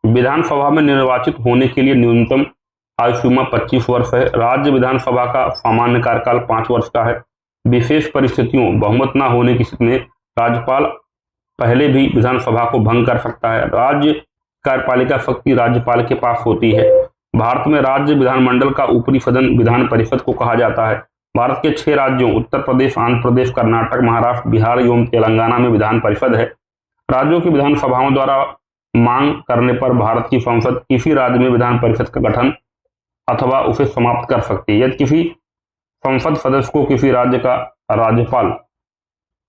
[SPEAKER 1] विधानसभा में निर्वाचित होने के लिए न्यूनतम आयु सीमा 25 वर्ष है। राज्य विधानसभा का सामान्य कार्यकाल 5 वर्ष का है। विशेष परिस्थितियों बहुमत न होने की स्थिति में राज्यपाल पहले भी विधानसभा को भंग कर सकता है। राज्य कार्यपालिका शक्ति राज्यपाल के पास होती है। भारत में राज्य विधानमंडल का ऊपरी सदन विधान परिषद को कहा जाता है। भारत के 6 राज्यों उत्तर प्रदेश, आंध्र प्रदेश, कर्नाटक, महाराष्ट्र, बिहार एवं तेलंगाना में विधान परिषद है। राज्यों की विधानसभाओं द्वारा मांग करने पर भारत की संसद किसी राज्य में विधान परिषद का गठन अथवा उसे समाप्त कर सकती है। यदि किसी संसद सदस्य को किसी राज्य का राज्यपाल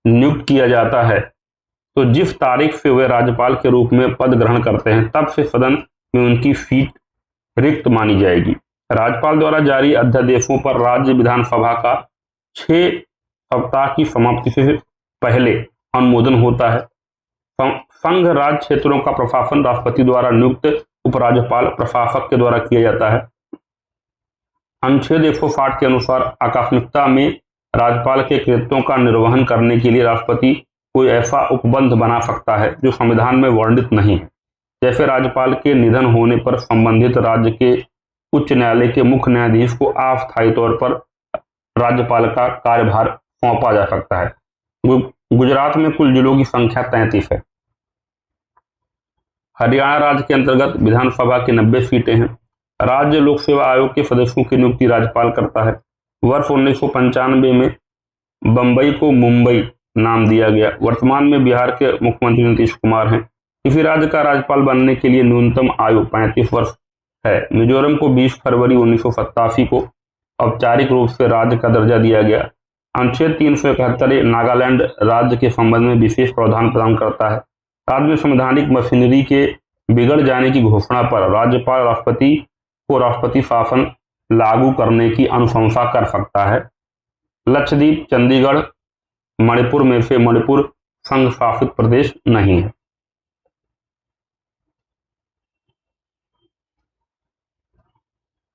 [SPEAKER 1] नियुक्त किया जाता है तो जिस तारीख से वे राज्यपाल के रूप में पद ग्रहण करते हैं तब से सदन में उनकी सीट रिक्त मानी जाएगी। राज्यपाल द्वारा जारी अध्यादेशों पर राज्य विधानसभा का 6 सप्ताह की समाप्ति से पहले अनुमोदन होता है। संघ राज्य क्षेत्रों का प्रशासन राष्ट्रपति द्वारा नियुक्त उपराज्यपाल प्रशासक के द्वारा किया जाता है। अनुच्छेद 160 के अनुसार आकस्मिकता में राज्यपाल के कृत्यों का निर्वहन करने के लिए राष्ट्रपति कोई ऐसा उपबंध बना सकता है जो संविधान में वर्णित नहीं है। जैसे राज्यपाल के निधन होने पर संबंधित राज्य के उच्च न्यायालय के मुख्य न्यायाधीश को अस्थायी तौर पर राज्यपाल का कार्यभार सौंपा जा सकता है। गुजरात में कुल जिलों की संख्या 33 है। हरियाणा राज्य के अंतर्गत विधानसभा की 90 सीटें हैं। राज्य लोक सेवा आयोग के सदस्यों की नियुक्ति राज्यपाल करता है। वर्ष 1995 में बंबई को मुंबई नाम दिया गया। वर्तमान में बिहार के मुख्यमंत्री नीतीश कुमार हैं। किसी राज्य का राज्यपाल बनने के लिए न्यूनतम आयु 35 वर्ष है। मिजोरम को 20 फरवरी 1987 को औपचारिक रूप से राज्य का दर्जा दिया गया। अनुच्छेद 371 नागालैंड राज्य के संबंध में विशेष प्रावधान प्रदान करता है। राज्य में संवैधानिक मशीनरी के बिगड़ जाने की घोषणा पर राज्यपाल राष्ट्रपति को राष्ट्रपति शासन लागू करने की अनुशंसा कर सकता है। लक्षद्वीप, चंडीगढ़, मणिपुर में से मणिपुर संघ शासित प्रदेश नहीं है।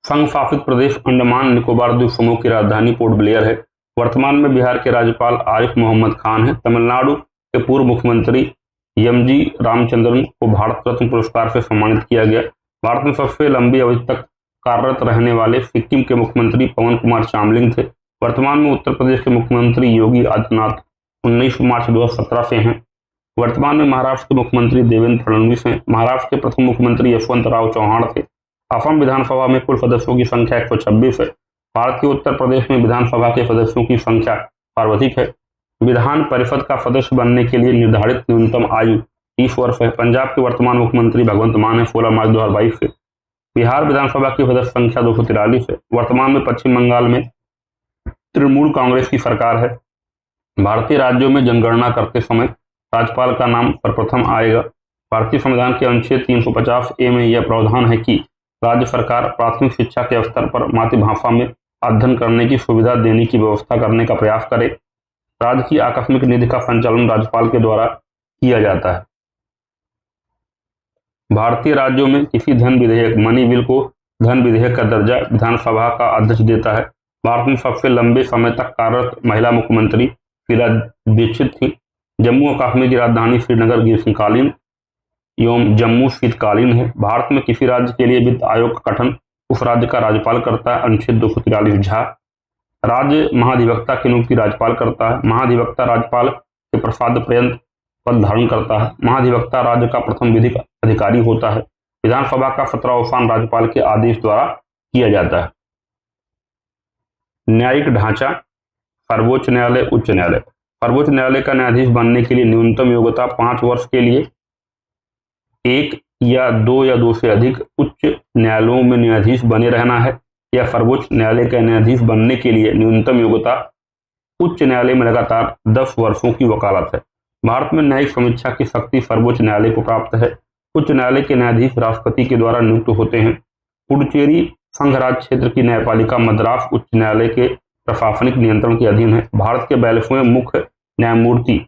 [SPEAKER 1] संघ शासित प्रदेश अंडमान निकोबार द्वीप समूह की राजधानी पोर्ट ब्लेयर है। वर्तमान में बिहार के राज्यपाल आरिफ मोहम्मद खान हैं। तमिलनाडु के पूर्व मुख्यमंत्री एमजी रामचंद्रन को भारत रत्न पुरस्कार से सम्मानित किया गया। भारत में सबसे लंबी अवधि तक कार्यरत रहने वाले सिक्किम के मुख्यमंत्री पवन कुमार चामलिंग थे। वर्तमान में उत्तर प्रदेश के मुख्यमंत्री योगी आदित्यनाथ 19 मार्च 2017 से हैं। वर्तमान में महाराष्ट्र के मुख्यमंत्री देवेंद्र फडणवीस हैं। महाराष्ट्र के प्रथम मुख्यमंत्री यशवंतराव चौहान थे। असम विधानसभा में कुल सदस्यों की संख्या 126 है। भारत के उत्तर प्रदेश में विधानसभा के सदस्यों की संख्या सर्वाधिक है। विधान परिषद का सदस्य बनने के लिए निर्धारित न्यूनतम आयु 30 वर्ष है। पंजाब के वर्तमान मुख्यमंत्री भगवंत मान है 16 मार्च 2022 से। बिहार विधानसभा की सदस्य संख्या 243 है। वर्तमान में पश्चिम बंगाल में तृणमूल कांग्रेस की सरकार है। भारतीय राज्यों में जनगणना करते समय राज्यपाल का नाम सर्वप्रथम आएगा। भारतीय संविधान के अनुच्छेद 350A में यह प्रावधान है कि राज्य सरकार प्राथमिक शिक्षा के स्तर पर मातृभाषा में अध्ययन करने की सुविधा देने की व्यवस्था करने का प्रयास करे। राज्य की आकस्मिक निधि का संचालन राज्यपाल के द्वारा किया जाता है। भारतीय राज्यों में किसी धन विधेयक मनी बिल को धन विधेयक का दर्जा विधानसभा का अध्यक्ष देता है। भारत में सबसे लंबे समय तक कार्यरत महिला मुख्यमंत्री शीला दीक्षित थी। जम्मू और कश्मीर की राजधानी श्रीनगर ग्रीष्मकालीन एवं जम्मू शीतकालीन है। भारत में किसी राज्य के लिए वित्त आयोग का गठन उस राज्य का राज्यपाल करता है। अनुच्छेद 243 झा। राज्य महाधिवक्ता की नियुक्ति राज्यपाल करता है। महाधिवक्ता राज्यपाल के प्रसाद पर्यंत पद धारण करता है। महाधिवक्ता राज्य का प्रथम विधिक अधिकारी होता है। विधानसभा का 17वां स्थान राज्यपाल के आदेश द्वारा किया जाता है। न्यायिक ढांचा, सर्वोच्च न्यायालय, उच्च न्यायालय। सर्वोच्च न्यायालय का न्यायाधीश बनने के लिए न्यूनतम योग्यता 5 वर्ष के लिए 1 या 2 या 2 से अधिक उच्च न्यायालयों में न्यायाधीश बने रहना है, या सर्वोच्च न्यायालय का न्यायाधीश बनने के लिए न्यूनतम योग्यता उच्च न्यायालय में लगातार 10 वर्षों की वकालत है। भारत में न्यायिक समीक्षा की शक्ति सर्वोच्च न्यायालय को प्राप्त है। उच्च न्यायालय के न्यायाधीश राष्ट्रपति के द्वारा नियुक्त होते हैं। पुडुचेरी संघ राज्य क्षेत्र की न्यायपालिका मद्रास उच्च न्यायालय के प्रशासनिक नियंत्रण के अधीन है। भारत के 42वें मुख्य न्यायमूर्ति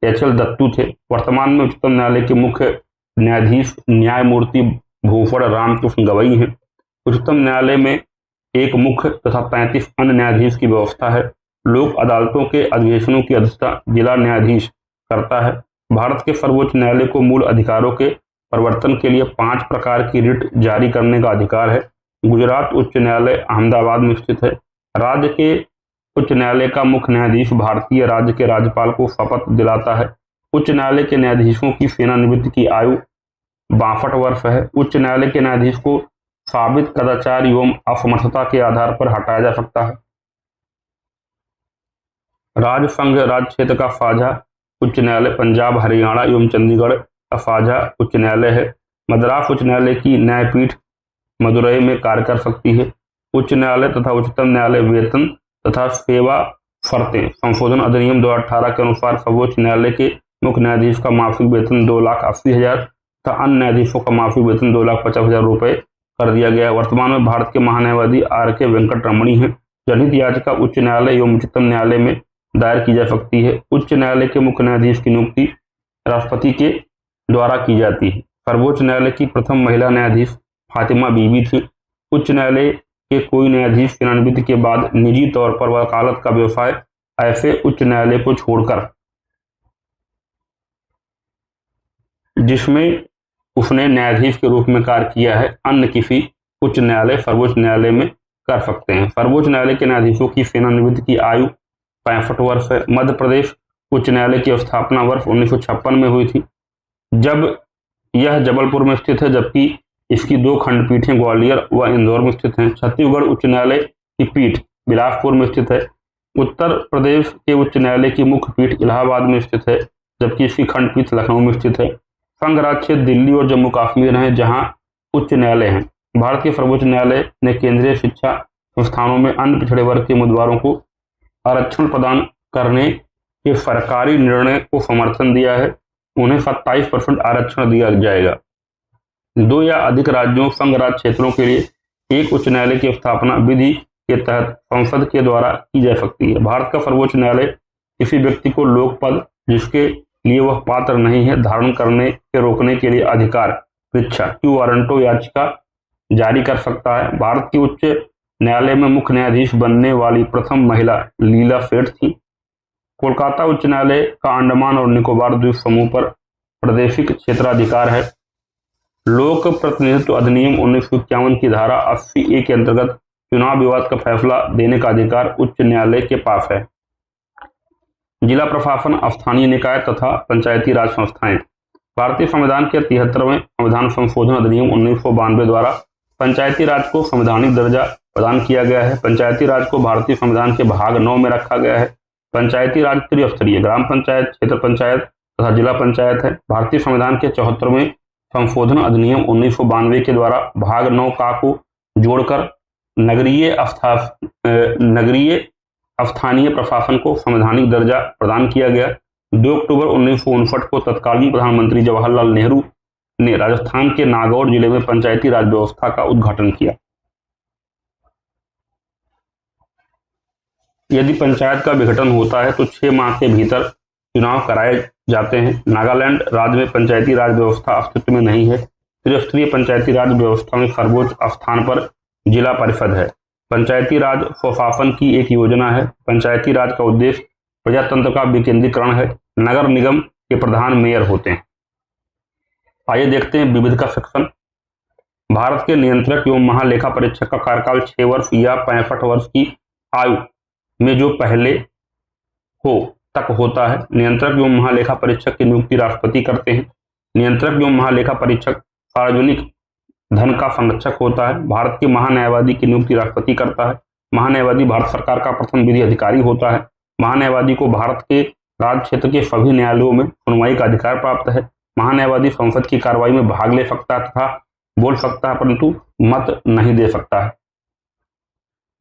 [SPEAKER 1] HL दत्तू थे। वर्तमान में उच्चतम न्यायालय के मुख्य न्यायाधीश न्यायमूर्ति भूषण रामकृष्ण गवई हैं। उच्चतम न्यायालय में एक मुख्य तथा 35 अन्य न्यायाधीश की व्यवस्था है। लोक अदालतों के अधिवेशनों की अध्यक्षता जिला न्यायाधीश करता है। भारत के सर्वोच्च न्यायालय को मूल अधिकारों के परिवर्तन के लिए 5 प्रकार की रिट जारी करने का अधिकार है। गुजरात उच्च न्यायालय अहमदाबाद में स्थित है। राज्य के उच्च न्यायालय का मुख्य न्यायाधीश भारतीय राज्य के राज्यपाल को शपथ दिलाता है। उच्च न्यायालय के न्यायाधीशों की सेवानिवृत्ति की आयु 62 वर्ष है। उच्च न्यायालय के न्यायाधीश को साबित कदाचार एवं असमर्थता के आधार पर हटाया जा सकता है। राज्य संघ राज्य क्षेत्र का साझा उच्च न्यायालय पंजाब, हरियाणा एवं चंडीगढ़ का साझा उच्च न्यायालय है। मद्रास उच्च न्यायालय की न्यायपीठ मदुरई में कार्य कर सकती है। उच्च न्यायालय तथा उच्चतम न्यायालय वेतन तथा सेवा शर्तें संशोधन अधिनियम 2018 के अनुसार सर्वोच्च न्यायालय के मुख्य न्यायाधीश का मासिक वेतन 2,80,000 तथा अन्य न्यायाधीशों का मासिक वेतन 2,50,000 रुपये कर दिया गया है। वर्तमान में भारत के महान्यायवादी RK वेंकट रमणी हैं। जनहित याचिका उच्च न्यायालय एवं उच्चतम न्यायालय में दायर की जा सकती है। उच्च न्यायालय के मुख्य न्यायाधीश की नियुक्ति राष्ट्रपति के द्वारा की जाती है। सर्वोच्च न्यायालय की प्रथम महिला न्यायाधीश फातिमा बीबी थी। उच्च न्यायालय के कोई न्यायाधीश सेवानिवृत्ति के बाद निजी तौर पर वकालत का व्यवसाय ऐसे उच्च न्यायालय को छोड़कर जिसमें उसने न्यायाधीश के रूप में कार्य किया है, अन्य किसी उच्च न्यायालय सर्वोच्च न्यायालय में कर सकते हैं। सर्वोच्च न्यायालय के न्यायाधीशों की सेवानिवृत्ति की आयु 65 वर्ष है। मध्य प्रदेश उच्च न्यायालय की स्थापना वर्ष 1956 में हुई थी, जब यह जबलपुर में स्थित है, जबकि इसकी 2 खंडपीठें ग्वालियर व इंदौर में स्थित हैं। छत्तीसगढ़ उच्च न्यायालय की पीठ बिलासपुर में स्थित है। उत्तर प्रदेश के उच्च न्यायालय की मुख्य पीठ इलाहाबाद में स्थित है, जबकि इसकी खंडपीठ लखनऊ में स्थित है। संघ राज्य क्षेत्र दिल्ली और जम्मू कश्मीर हैं, जहां उच्च न्यायालय हैं। भारत के सर्वोच्च न्यायालय ने केंद्रीय शिक्षा संस्थानों में अन्य पिछड़े वर्ग के उम्मीदवारों को आरक्षण प्रदान करने के सरकारी निर्णय को समर्थन दिया है। उन्हें 27% आरक्षण दिया जाएगा। 2 या अधिक राज्यों संघ राज्य क्षेत्रों के लिए एक उच्च न्यायालय की स्थापना विधि के तहत संसद के द्वारा की जा सकती है। भारत का सर्वोच्च न्यायालय किसी व्यक्ति को लोक पद जिसके लिए वह पात्र नहीं है धारण करने से रोकने के लिए अधिकार परीक्षा क्यू वारंटो याचिका जारी कर सकता है। भारत की उच्च न्यायालय में मुख्य न्यायाधीश बनने वाली प्रथम महिला लीला सेठ थी। कोलकाता उच्च न्यायालय का अंडमान और निकोबार द्वीप समूह पर प्रादेशिक क्षेत्राधिकार है। लोक प्रतिनिधित्व अधिनियम 1951 की धारा 80A के अंतर्गत चुनाव विवाद का फैसला देने का अधिकार उच्च न्यायालय के पास है। जिला प्रशासन, स्थानीय निकाय तथा पंचायती राज संस्थाएं। भारतीय संविधान के 73वें संविधान संशोधन अधिनियम 1992 द्वारा पंचायती राज को संवैधानिक दर्जा प्रदान किया गया है। पंचायती राज को भारतीय संविधान के भाग 9 में रखा गया है। पंचायती राज त्रिस्तरीय ग्राम पंचायत, क्षेत्र पंचायत तथा जिला पंचायत है। भारतीय संविधान के 74वें संशोधन अधिनियम 1992 के द्वारा भाग 9 का को जोड़कर नगरीय स्थानीय प्रशासन को संवैधानिक दर्जा प्रदान किया गया। 2 अक्टूबर 1959 को तत्कालीन प्रधानमंत्री जवाहरलाल नेहरू ने राजस्थान के नागौर जिले में पंचायती राज व्यवस्था का उद्घाटन किया। यदि पंचायत का विघटन होता है तो 6 माह के भीतर चुनाव कराए जाते हैं। नागालैंड राज्य में पंचायती राज व्यवस्था अस्तित्व में नहीं है। त्रिस्तरीय पंचायती राज व्यवस्था में सर्वोच्च स्थान पर जिला परिषद है। पंचायती राज स्वशासन की एक योजना है। पंचायती राज का उद्देश्य प्रजातंत्र का विकेंद्रीकरण है। नगर निगम के प्रधान मेयर होते हैं। आइए देखते हैं विविध का सेक्शन। भारत के नियंत्रक एवं महालेखा परीक्षक का कार्यकाल 6 वर्ष या 65 वर्ष की आयु में जो पहले हो तक होता है। नियंत्रक एवं महालेखा परीक्षक की नियुक्ति राष्ट्रपति करते हैं। नियंत्रक एवं महालेखा परीक्षक सार्वजनिक धन का संरक्षक होता है। भारत के महान्यायवादी की नियुक्ति राष्ट्रपति करता है। महान्यायवादी भारत सरकार का प्रथम विधि अधिकारी होता है। महान्यायवादी को भारत के राज्य क्षेत्र के सभी न्यायालयों में सुनवाई का अधिकार प्राप्त है। महान्यायवादी संसद की कार्रवाई में भाग ले सकता है तथा बोल सकता है, परंतु मत नहीं दे सकता है।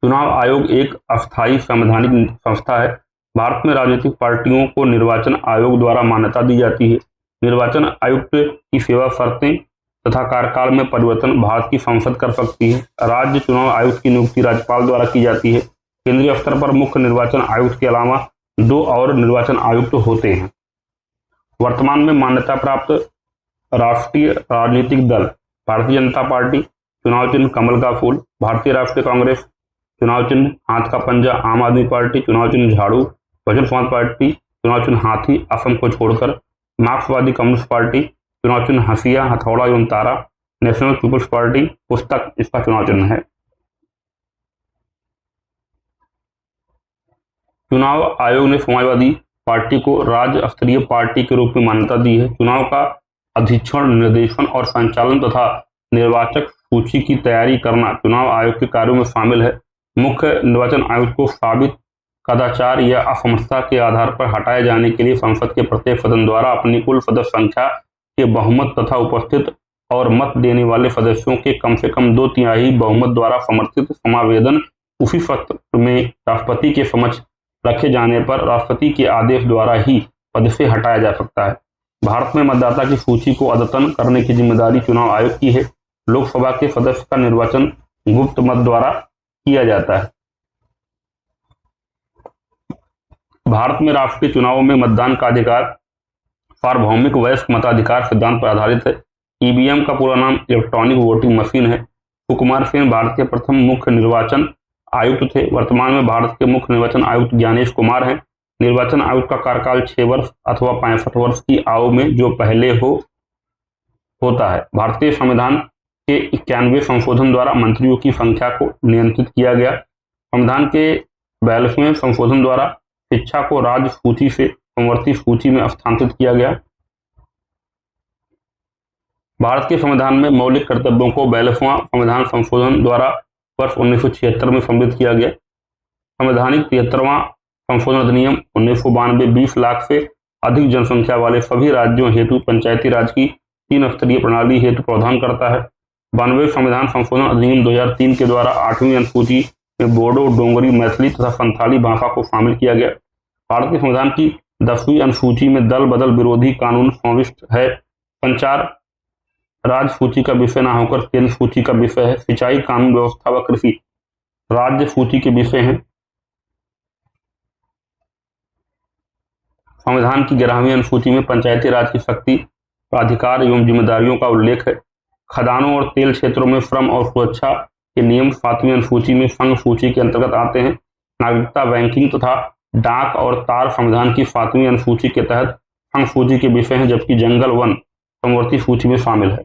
[SPEAKER 1] चुनाव आयोग एक अस्थायी संवैधानिक संस्था है। भारत में राजनीतिक पार्टियों को निर्वाचन आयोग द्वारा मान्यता दी जाती है। निर्वाचन आयुक्त की सेवा शर्तें तथा कार्यकाल में परिवर्तन भारत की संसद कर सकती है। राज्य चुनाव आयुक्त की नियुक्ति राज्यपाल द्वारा की जाती है। केंद्रीय स्तर पर मुख्य निर्वाचन आयुक्त के अलावा 2 और निर्वाचन आयुक्त होते हैं। वर्तमान में मान्यता प्राप्त राष्ट्रीय राजनीतिक दल भारतीय जनता पार्टी, चुनाव चिन्ह कमल का फूल। भारतीय राष्ट्रीय कांग्रेस, चुनाव चिन्ह हाथ का पंजा। आम आदमी पार्टी, चुनाव चिन्ह झाड़ू। बहुजन समाज पार्टी, चुनाव चिन्ह हाथी असम को छोड़कर। मार्क्सवादी कम्युनिस्ट पार्टी, चुनाव चिन्ह हंसिया हथौड़ा एवं तारा। नेशनल पीपुल्स पार्टी पुस्तक इसका चुनाव चिन्ह है। चुनाव आयोग ने समाजवादी पार्टी को राज्य स्तरीय पार्टी के रूप में मान्यता दी है। चुनाव का अधीक्षण, निर्देशन और संचालन तथा निर्वाचक सूची की तैयारी करना चुनाव आयोग के कार्यों में शामिल है। मुख्य निर्वाचन आयुक्त को साबित कदाचार या असमर्थता के आधार पर हटाए जाने के लिए संसद के प्रत्येक सदन द्वारा अपनी कुल सदस्य संख्या के बहुमत तथा उपस्थित और मत देने वाले सदस्यों के कम से कम 2/3 बहुमत द्वारा समर्थित समावेदन उसी सत्र में राष्ट्रपति के समक्ष रखे जाने पर राष्ट्रपति के आदेश द्वारा ही पद से हटाया जा सकता है। भारत में मतदाता की सूची को अद्यतन करने की जिम्मेदारी चुनाव आयोग की है। लोकसभा के सदस्य का निर्वाचन गुप्त मत द्वारा किया जाता है। भारत में राष्ट्रीय चुनावों में मतदान का अधिकार सार्वभौमिक वयस्क मताधिकार सिद्धांत पर आधारित है। ईवीएम का पूरा नाम इलेक्ट्रॉनिक वोटिंग मशीन है। सुकुमार सेन भारत के प्रथम मुख्य निर्वाचन आयुक्त थे। वर्तमान में भारत के मुख्य निर्वाचन आयुक्त ज्ञानेश कुमार हैं। निर्वाचन आयुक्त का कार्यकाल 6 वर्ष अथवा 65 वर्ष की आयु में जो पहले होता है। भारतीय संविधान के 91वें संशोधन द्वारा मंत्रियों की संख्या को नियंत्रित किया गया। संविधान के 42वें संशोधन द्वारा शिक्षा को राज्य सूची से संवर्ती सूची में स्थानांतरित किया गया। भारत के संविधान में मौलिक कर्तव्यों को 42वां संविधान संशोधन द्वारा वर्ष 1976 में सम्मिलित किया गया। संवैधानिक 73वां संशोधन अधिनियम 1992 20 लाख से अधिक जनसंख्या वाले सभी राज्यों हेतु पंचायती राज की 3 स्तरीय प्रणाली हेतु प्रावधान करता है। 92वें संविधान संशोधन अधिनियम 2003 के द्वारा 8वीं अनुसूची में बोडो, डोंगरी, मैथिली तथा संथाली भाषा को शामिल किया गया। भारत के संविधान की 10वीं अनुसूची में दल बदल विरोधी कानून समाविष्ट है। संचार राज्य सूची का विषय न होकर केंद्र सूची का विषय है। सिंचाई, कानून व्यवस्था व कृषि राज्य सूची के विषय हैं। संविधान की 11वीं अनुसूची में पंचायती राज की शक्ति, अधिकार एवं जिम्मेदारियों का उल्लेख है। खदानों और तेल क्षेत्रों में श्रम और सुरक्षा के नियम 7वीं अनुसूची में संघ सूची के अंतर्गत आते हैं। नागरिकता, बैंकिंग तथा डाक और तार संविधान की 7वीं अनुसूची के तहत संघ सूची के विषय हैं, जबकि जंगल वन समवर्ती सूची में शामिल है।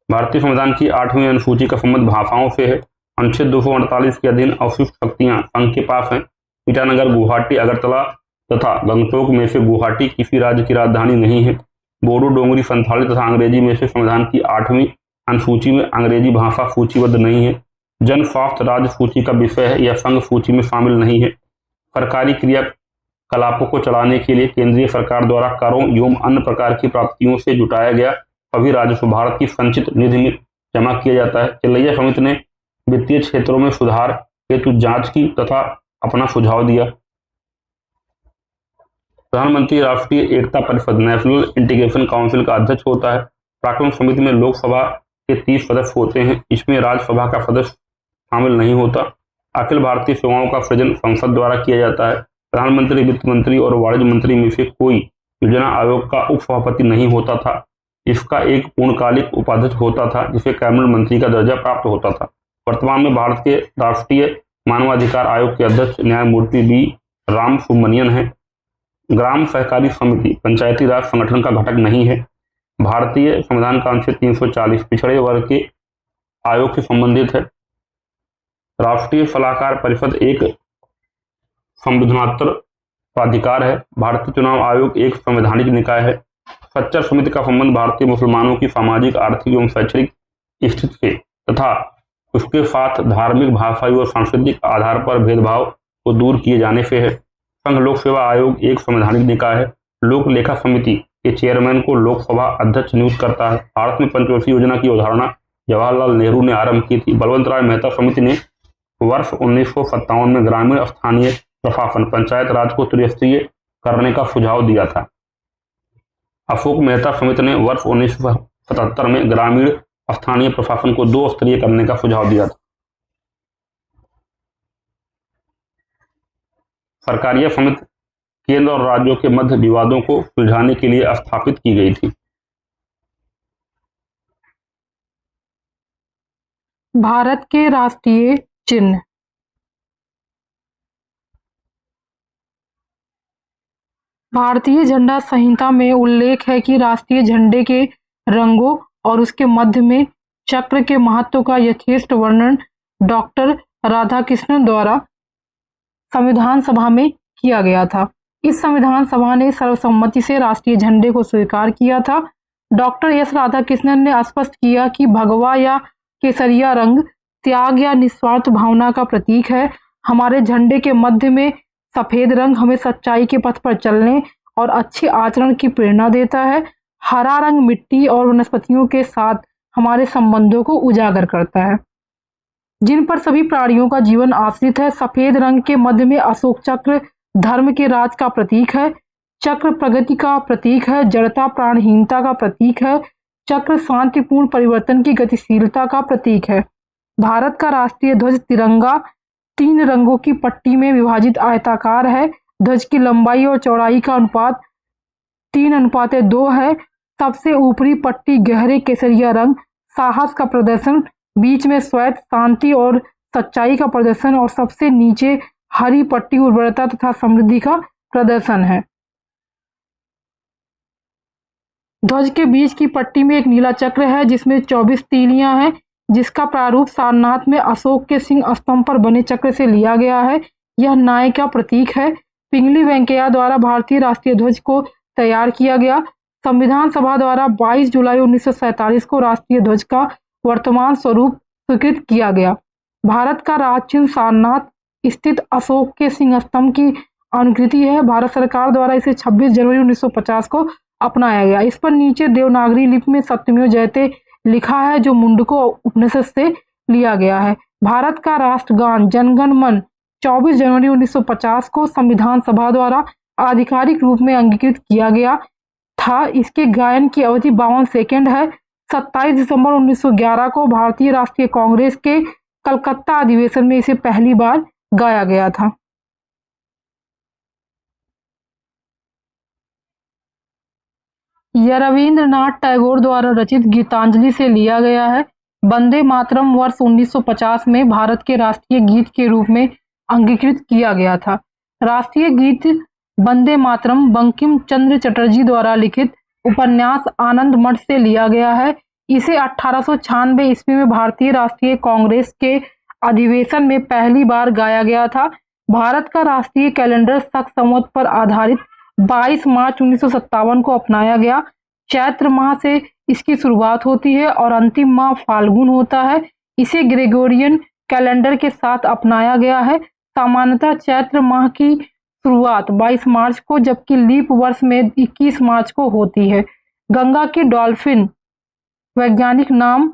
[SPEAKER 1] भारतीय संविधान की 8वीं अनुसूची का संबंध भाषाओं से है। अनुच्छेद 248 के अधीन अवशिष्ट शक्तियां संघ के पास हैं। ईटानगर, गुवाहाटी, अगरतला तथा गंगटोक में से गुवाहाटी किसी राज्य की राजधानी नहीं है। बोडो, डोंगरी, संथाली तथा अंग्रेजी में से संविधान की 8वीं अनुसूची में अंग्रेजी भाषा सूचीबद्ध नहीं है। जन स्वास्थ्य राज्य सूची का विषय है या संघ सूची में शामिल नहीं है। सरकारी क्रियाकलापों को चलाने के लिए केंद्रीय सरकार द्वारा करों एवं अन्य प्रकार की प्राप्तियों से जुटाया गया सभी राजस्व भारत की संचित निधि में जमा किया जाता है। चिल्लैया समिति ने वित्तीय क्षेत्रों में सुधार हेतु जांच की तथा अपना सुझाव दिया। प्रधानमंत्री राष्ट्रीय Ekta Parishad national integration council का अध्यक्ष होता है। प्राक्कलन समिति में लोकसभा के 30 सदस्य होते हैं। इसमें राज्यसभा का सदस्य शामिल नहीं होता। अखिल भारतीय सेवाओं का सृजन संसद द्वारा किया जाता है। प्रधानमंत्री, वित्त मंत्री और वाणिज्य मंत्री में से कोई योजना आयोग का उप सभापति नहीं होता था। इसका एक पूर्णकालिक उपाध्यक्ष होता था जिसे कैबिनेट मंत्री का दर्जा प्राप्त होता था। वर्तमान में भारत के राष्ट्रीय मानवाधिकार आयोग के अध्यक्ष न्यायमूर्ति बी राम सुब्रमण्यन है। ग्राम सहकारी समिति पंचायती राज संगठन का घटक नहीं है। भारतीय संविधान का अनुच्छेद 340 पिछड़े वर्ग के आयोग से संबंधित है। राष्ट्रीय सलाहकार परिषद एक संविधानात्तर प्राधिकार है। भारतीय चुनाव आयोग एक संवैधानिक निकाय है। सच्चर समिति का संबंध भारतीय मुसलमानों की सामाजिक, आर्थिक एवं शैक्षणिक स्थिति से तथा उसके साथ धार्मिक, भाषाई और सांस्कृतिक आधार पर भेदभाव को दूर किए जाने से है। संघ लोक सेवा आयोग एक संवैधानिक निकाय है। लोक लेखा समिति के चेयरमैन को लोकसभा अध्यक्ष नियुक्त करता है। भारत में पंचवर्षीय योजना की अवधारणा जवाहरलाल नेहरू ने आरंभ की थी। बलवंत राय मेहता समिति ने वर्ष 1957 में ग्रामीण स्थानीय प्रशासन पंचायत राज को त्रिस्तरीय करने का सुझाव दिया था। अशोक मेहता समिति ने वर्ष 1977 में ग्रामीण स्थानीय प्रशासन को 2 स्तरीय करने का सुझाव दिया था। सरकारिया समिति केंद्र और राज्यों के मध्य विवादों को सुलझाने के लिए स्थापित की गई थी।
[SPEAKER 2] भारत के राष्ट्रीय चिन्ह। भारतीय झंडा संहिता में उल्लेख है कि राष्ट्रीय झंडे के रंगों और उसके मध्य में चक्र के महत्व का यथेष्ट वर्णन डॉक्टर राधाकृष्णन द्वारा संविधान सभा में किया गया था। इस संविधान सभा ने सर्वसम्मति से राष्ट्रीय झंडे को स्वीकार किया था। डॉक्टर एस राधाकृष्णन ने स्पष्ट किया कि भगवा या केसरिया रंग त्याग या निस्वार्थ भावना का प्रतीक है। हमारे झंडे के मध्य में सफेद रंग हमें सच्चाई के पथ पर चलने और अच्छे आचरण की प्रेरणा देता है। हरा रंग मिट्टी और वनस्पतियों के साथ हमारे संबंधों को उजागर करता है, जिन पर सभी प्राणियों का जीवन आश्रित है। सफेद रंग के मध्य में अशोक चक्र धर्म के राज का प्रतीक है। चक्र प्रगति का प्रतीक है। जड़ता प्राणहीनता का प्रतीक है। चक्र शांतिपूर्ण परिवर्तन की गतिशीलता का प्रतीक है। भारत का राष्ट्रीय ध्वज तिरंगा 3 रंगों की पट्टी में विभाजित आयताकार है। ध्वज की लंबाई और चौड़ाई का अनुपात 3:2 है। सबसे ऊपरी पट्टी गहरे केसरिया रंग साहस का प्रदर्शन, बीच में श्वेत शांति और सच्चाई का प्रदर्शन और सबसे नीचे हरी पट्टी उर्वरता तथा समृद्धि का प्रदर्शन है। ध्वज के बीच की पट्टी में एक नीला चक्र है जिसमें 24 तीलियां हैं, जिसका प्रारूप सारनाथ में अशोक के सिंह स्तंभ पर बने चक्र से लिया गया है। यह न्याय का प्रतीक है। पिंगली वेंकैया द्वारा भारतीय राष्ट्रीय ध्वज को तैयार किया गया। संविधान सभा द्वारा 22 जुलाई 1947 को राष्ट्रीय ध्वज का वर्तमान स्वरूप स्वीकृत किया गया। भारत का राज चिन्ह सारनाथ स्थित अशोक के सिंह स्तंभ की अनुकृति है। भारत सरकार द्वारा इसे 26 जनवरी 1950 को अपनाया गया। इस पर नीचे देवनागरी लिपि में सत्यमेव जयते लिखा है, जो मुंडको उपनिषद से लिया गया है। भारत का राष्ट्रगान जनगण मन 24 जनवरी 1950 को संविधान सभा द्वारा आधिकारिक रूप में अंगीकृत किया गया था। इसके गायन की अवधि 52 सेकंड है। 27 दिसंबर 1911 को भारतीय राष्ट्रीय कांग्रेस के कलकत्ता अधिवेशन में इसे पहली बार गाया गया था। यह रविंद्रनाथ टैगोर द्वारा रचित गीतांजलि से लिया गया है। वंदे मातरम वर्ष 1950 में भारत के राष्ट्रीय गीत के रूप में अंगीकृत किया गया था। राष्ट्रीय गीत वंदे मातरम बंकिम चंद्र चटर्जी द्वारा लिखित उपन्यास आनंद मठ से लिया गया है। इसे 1896 ईस्वी में भारतीय राष्ट्रीय कांग्रेस के अधिवेशन में पहली बार गाया गया था। भारत का राष्ट्रीय कैलेंडर शक संवत पर आधारित 22 मार्च 1957 को अपनाया गया। चैत्र माह से इसकी शुरुआत होती है और अंतिम माह फाल्गुन होता है। इसे ग्रेगोरियन कैलेंडर के साथ अपनाया गया है। सामान्यतः चैत्र माह की शुरुआत 22 मार्च को, जबकि लीप वर्ष में 21 मार्च को होती है। गंगा की डॉल्फिन वैज्ञानिक नाम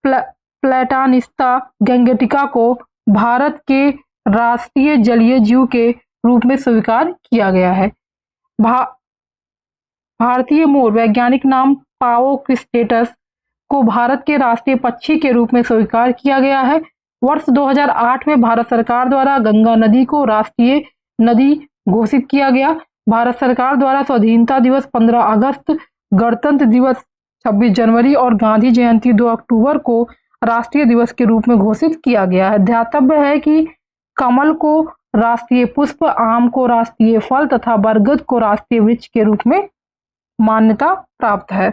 [SPEAKER 2] प्लेटानिस्ता गैंगेटिका को भारत के राष्ट्रीय जलीय जीव के रूप में स्वीकार किया गया है। भारतीय मोर वैज्ञानिक नाम पाओ क्रिस्टेटस को भारत के राष्ट्रीय पक्षी के रूप में स्वीकार किया गया है। वर्ष 2008 में भारत सरकार द्वारा गंगा नदी को राष्ट्रीय नदी घोषित किया गया। भारत सरकार द्वारा स्वाधीनता दिवस 15 अगस्त, गणतंत्र दिवस 26 जनवरी और गांधी जयंती 2 अक्टूबर को राष्ट्रीय दिवस के रूप में घोषित किया गया है। ध्यातव्य है कि कमल को राष्ट्रीय पुष्प, आम को राष्ट्रीय फल तथा बरगद को राष्ट्रीय वृक्ष के रूप में मान्यता प्राप्त है।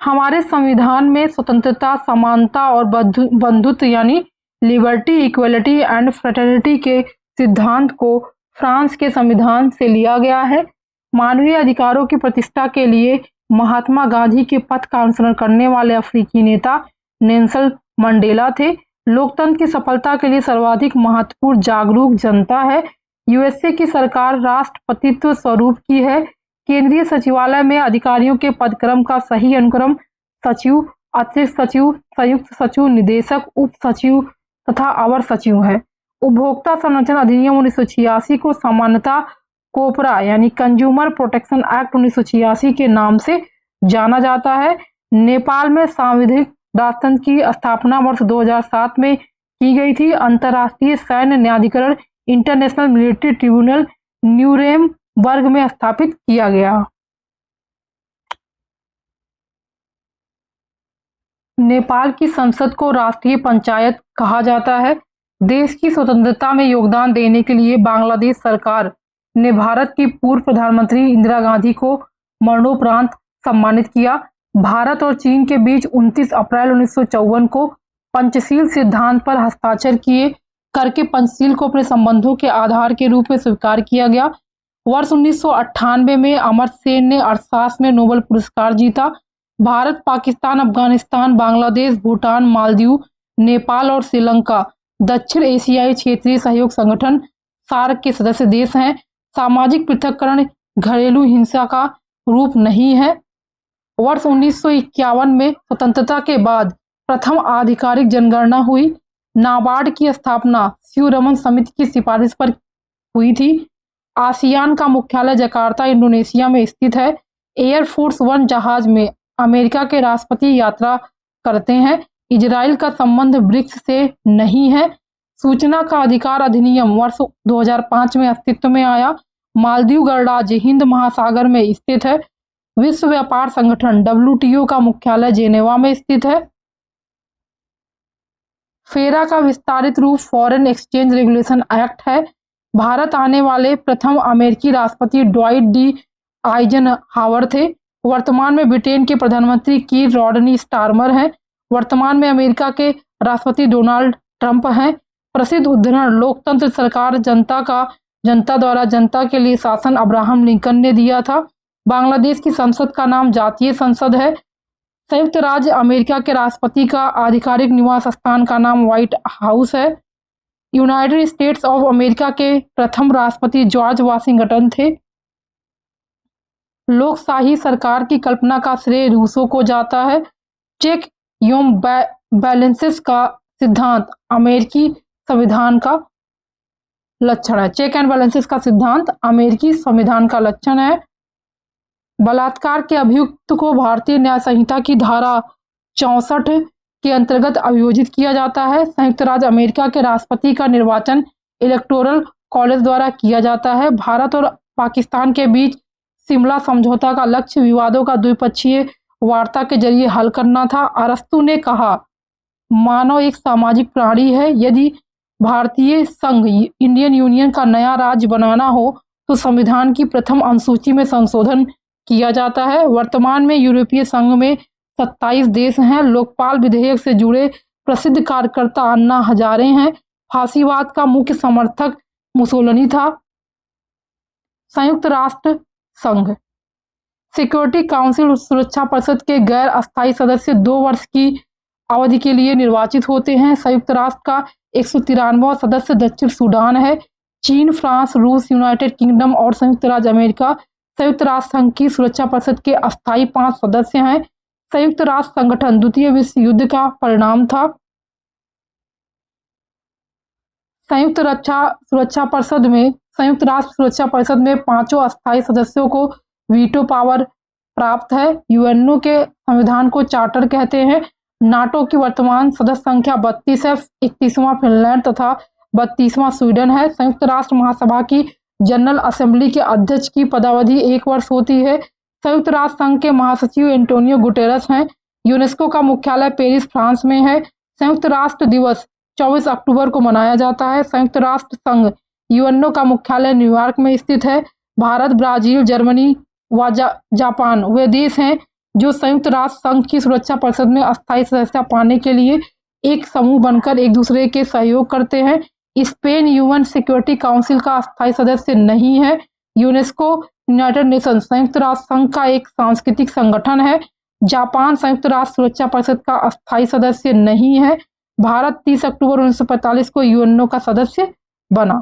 [SPEAKER 2] हमारे संविधान में स्वतंत्रता, समानता और बंधुत्व यानी लिबर्टी, इक्वलिटी एंड फ्रेटर्निटी के सिद्धांत को फ्रांस के संविधान से लिया गया है। मानवीय अधिकारों की प्रतिष्ठा के लिए महात्मा गांधी के पथ का अनुसरण करने वाले अफ्रीकी नेता नेल्सन मंडेला थे। लोकतंत्र की सफलता के लिए सर्वाधिक महत्वपूर्ण जागरूक जनता है। यूएसए की सरकार राष्ट्रपतित्व स्वरूप की है। केंद्रीय सचिवालय में अधिकारियों के पदक्रम का सही अनुक्रम सचिव, अतिरिक्त सचिव, संयुक्त सचिव, निदेशक, उप सचिव तथा अवर सचिव है। उपभोक्ता संरक्षण अधिनियम 1986 को सामान्यतः कोपरा यानी कंज्यूमर प्रोटेक्शन एक्ट 1986 के नाम से जाना जाता है। नेपाल में सांविधिक राजतंत्र की स्थापना वर्ष 2007 में की गई थी। अंतर्राष्ट्रीय सैन्य न्यायाधिकरण इंटरनेशनल मिलिट्री ट्रिब्यूनल न्यूरेमबर्ग में स्थापित किया गया। नेपाल की संसद को राष्ट्रीय पंचायत कहा जाता है। देश की स्वतंत्रता में योगदान देने के लिए बांग्लादेश सरकार ने भारत की पूर्व प्रधानमंत्री इंदिरा गांधी को मरणोपरांत सम्मानित किया। भारत और चीन के बीच 29 अप्रैल 1954 को पंचशील सिद्धांत पर हस्ताक्षर करके पंचशील को अपने संबंधों के आधार के रूप में स्वीकार किया गया। वर्ष 1998 में अमर्त्य सेन ने अर्थशास्त्र में नोबेल पुरस्कार जीता। भारत, पाकिस्तान, अफगानिस्तान, बांग्लादेश, भूटान, मालदीव, नेपाल और श्रीलंका दक्षिण एशियाई क्षेत्रीय सहयोग संगठन सार्क के सदस्य देश हैं। सामाजिक पृथक्करण घरेलू हिंसा का रूप नहीं है। वर्ष 1951 में स्वतंत्रता के बाद प्रथम आधिकारिक जनगणना हुई। नाबार्ड की स्थापना स्यू रमन समिति की सिफारिश पर हुई थी। आसियान का मुख्यालय जकार्ता, इंडोनेशिया में स्थित है। एयरफोर्स वन जहाज में अमेरिका के राष्ट्रपति यात्रा करते हैं। इजराइल का संबंध ब्रिक्स से नहीं है। सूचना का अधिकार अधिनियम वर्ष 2005 में अस्तित्व में आया। मालदीव गणराज्य हिंद महासागर में स्थित है। विश्व व्यापार संगठन WTO का मुख्यालय जेनेवा में स्थित है। फेरा का विस्तारित रूप फॉरेन एक्सचेंज रेगुलेशन एक्ट है। भारत आने वाले प्रथम अमेरिकी राष्ट्रपति ड्वाइट डी आइजनहावर थे। वर्तमान में ब्रिटेन के प्रधानमंत्री कीर रॉडनी स्टारमर हैं। वर्तमान में अमेरिका के राष्ट्रपति डोनाल्ड ट्रंप हैं। प्रसिद्ध उद्धरण लोकतंत्र सरकार जनता द्वारा जनता के लिए शासन अब्राहम लिंकन ने दिया था। बांग्लादेश की संसद का नाम जातीय संसद है। संयुक्त राज्य अमेरिका के राष्ट्रपति का आधिकारिक निवास स्थान का नाम व्हाइट हाउस है। यूनाइटेड स्टेट्स ऑफ अमेरिका के प्रथम राष्ट्रपति जॉर्ज वाशिंगटन थे। लोकशाही सरकार की कल्पना का श्रेय रूसों को जाता है। चेक एंड बैलेंसेस का सिद्धांत अमेरिकी संविधान का लक्षण है। चेक एंड बैलेंसेस का सिद्धांत अमेरिकी संविधान का लक्षण है। बलात्कार के अभियुक्त को भारतीय न्याय संहिता की धारा 64 के अंतर्गत अभियोजित किया जाता है। संयुक्त राज्य अमेरिका के राष्ट्रपति का निर्वाचन इलेक्टोरल कॉलेज द्वारा किया जाता है। भारत और पाकिस्तान के बीच शिमला समझौता का लक्ष्य विवादों का द्विपक्षीय वार्ता के जरिए हल करना था। अरस्तु ने कहा, मानव एक सामाजिक प्राणी है। यदि भारतीय संघ इंडियन यूनियन का नया राज्य बनाना हो तो संविधान की प्रथम अनुसूची में संशोधन किया जाता है। वर्तमान में यूरोपीय संघ में 27 देश हैं। लोकपाल विधेयक से जुड़े प्रसिद्ध कार्यकर्ता अन्ना हजारे हैं। फांसीवाद का मुख्य समर्थक मुसोलिनी था। संयुक्त राष्ट्र संघ सिक्योरिटी काउंसिल सुरक्षा परिषद के गैर अस्थायी सदस्य 2 वर्ष की अवधि के लिए निर्वाचित होते हैं। संयुक्त राष्ट्र का 193वां सदस्य दक्षिण सूडान है। चीन, फ्रांस, रूस, यूनाइटेड किंगडम और संयुक्त राज्य अमेरिका संयुक्त राष्ट्र संघ की सुरक्षा परिषद के अस्थायी 5 सदस्य हैं। संयुक्त राष्ट्र संगठन द्वितीय विश्व युद्ध का परिणाम था। संयुक्त राष्ट्र सुरक्षा परिषद में 5 अस्थायी सदस्यों को वीटो पावर प्राप्त है। यूएनओ के संविधान को चार्टर कहते हैं। नाटो की वर्तमान सदस्य संख्या 32 है। 31वां फिनलैंड तथा 32वां स्वीडन है। संयुक्त राष्ट्र महासभा की जनरल असेंबली के अध्यक्ष की पदावधि 1 वर्ष होती है। संयुक्त राष्ट्र संघ के महासचिव एंटोनियो गुटेरस हैं। यूनेस्को का मुख्यालय पेरिस, फ्रांस में है। संयुक्त राष्ट्र दिवस 24 अक्टूबर को मनाया जाता है। संयुक्त राष्ट्र संघ यूएनओ का मुख्यालय न्यूयॉर्क में स्थित है। भारत, ब्राजील, जर्मनी व जापान वे देश हैं जो संयुक्त राष्ट्र संघ की सुरक्षा परिषद में अस्थायी सदस्यता पाने के लिए एक समूह बनकर एक दूसरे के सहयोग करते हैं। स्पेन यूएन सिक्योरिटी काउंसिल का अस्थायी सदस्य नहीं है। यूनेस्को यूनाइटेड नेशन संयुक्त राष्ट्र संघ का एक सांस्कृतिक संगठन है। जापान संयुक्त राष्ट्र सुरक्षा परिषद का अस्थायी सदस्य नहीं है। भारत 30 अक्टूबर 1945 को यूएनओ का सदस्य बना।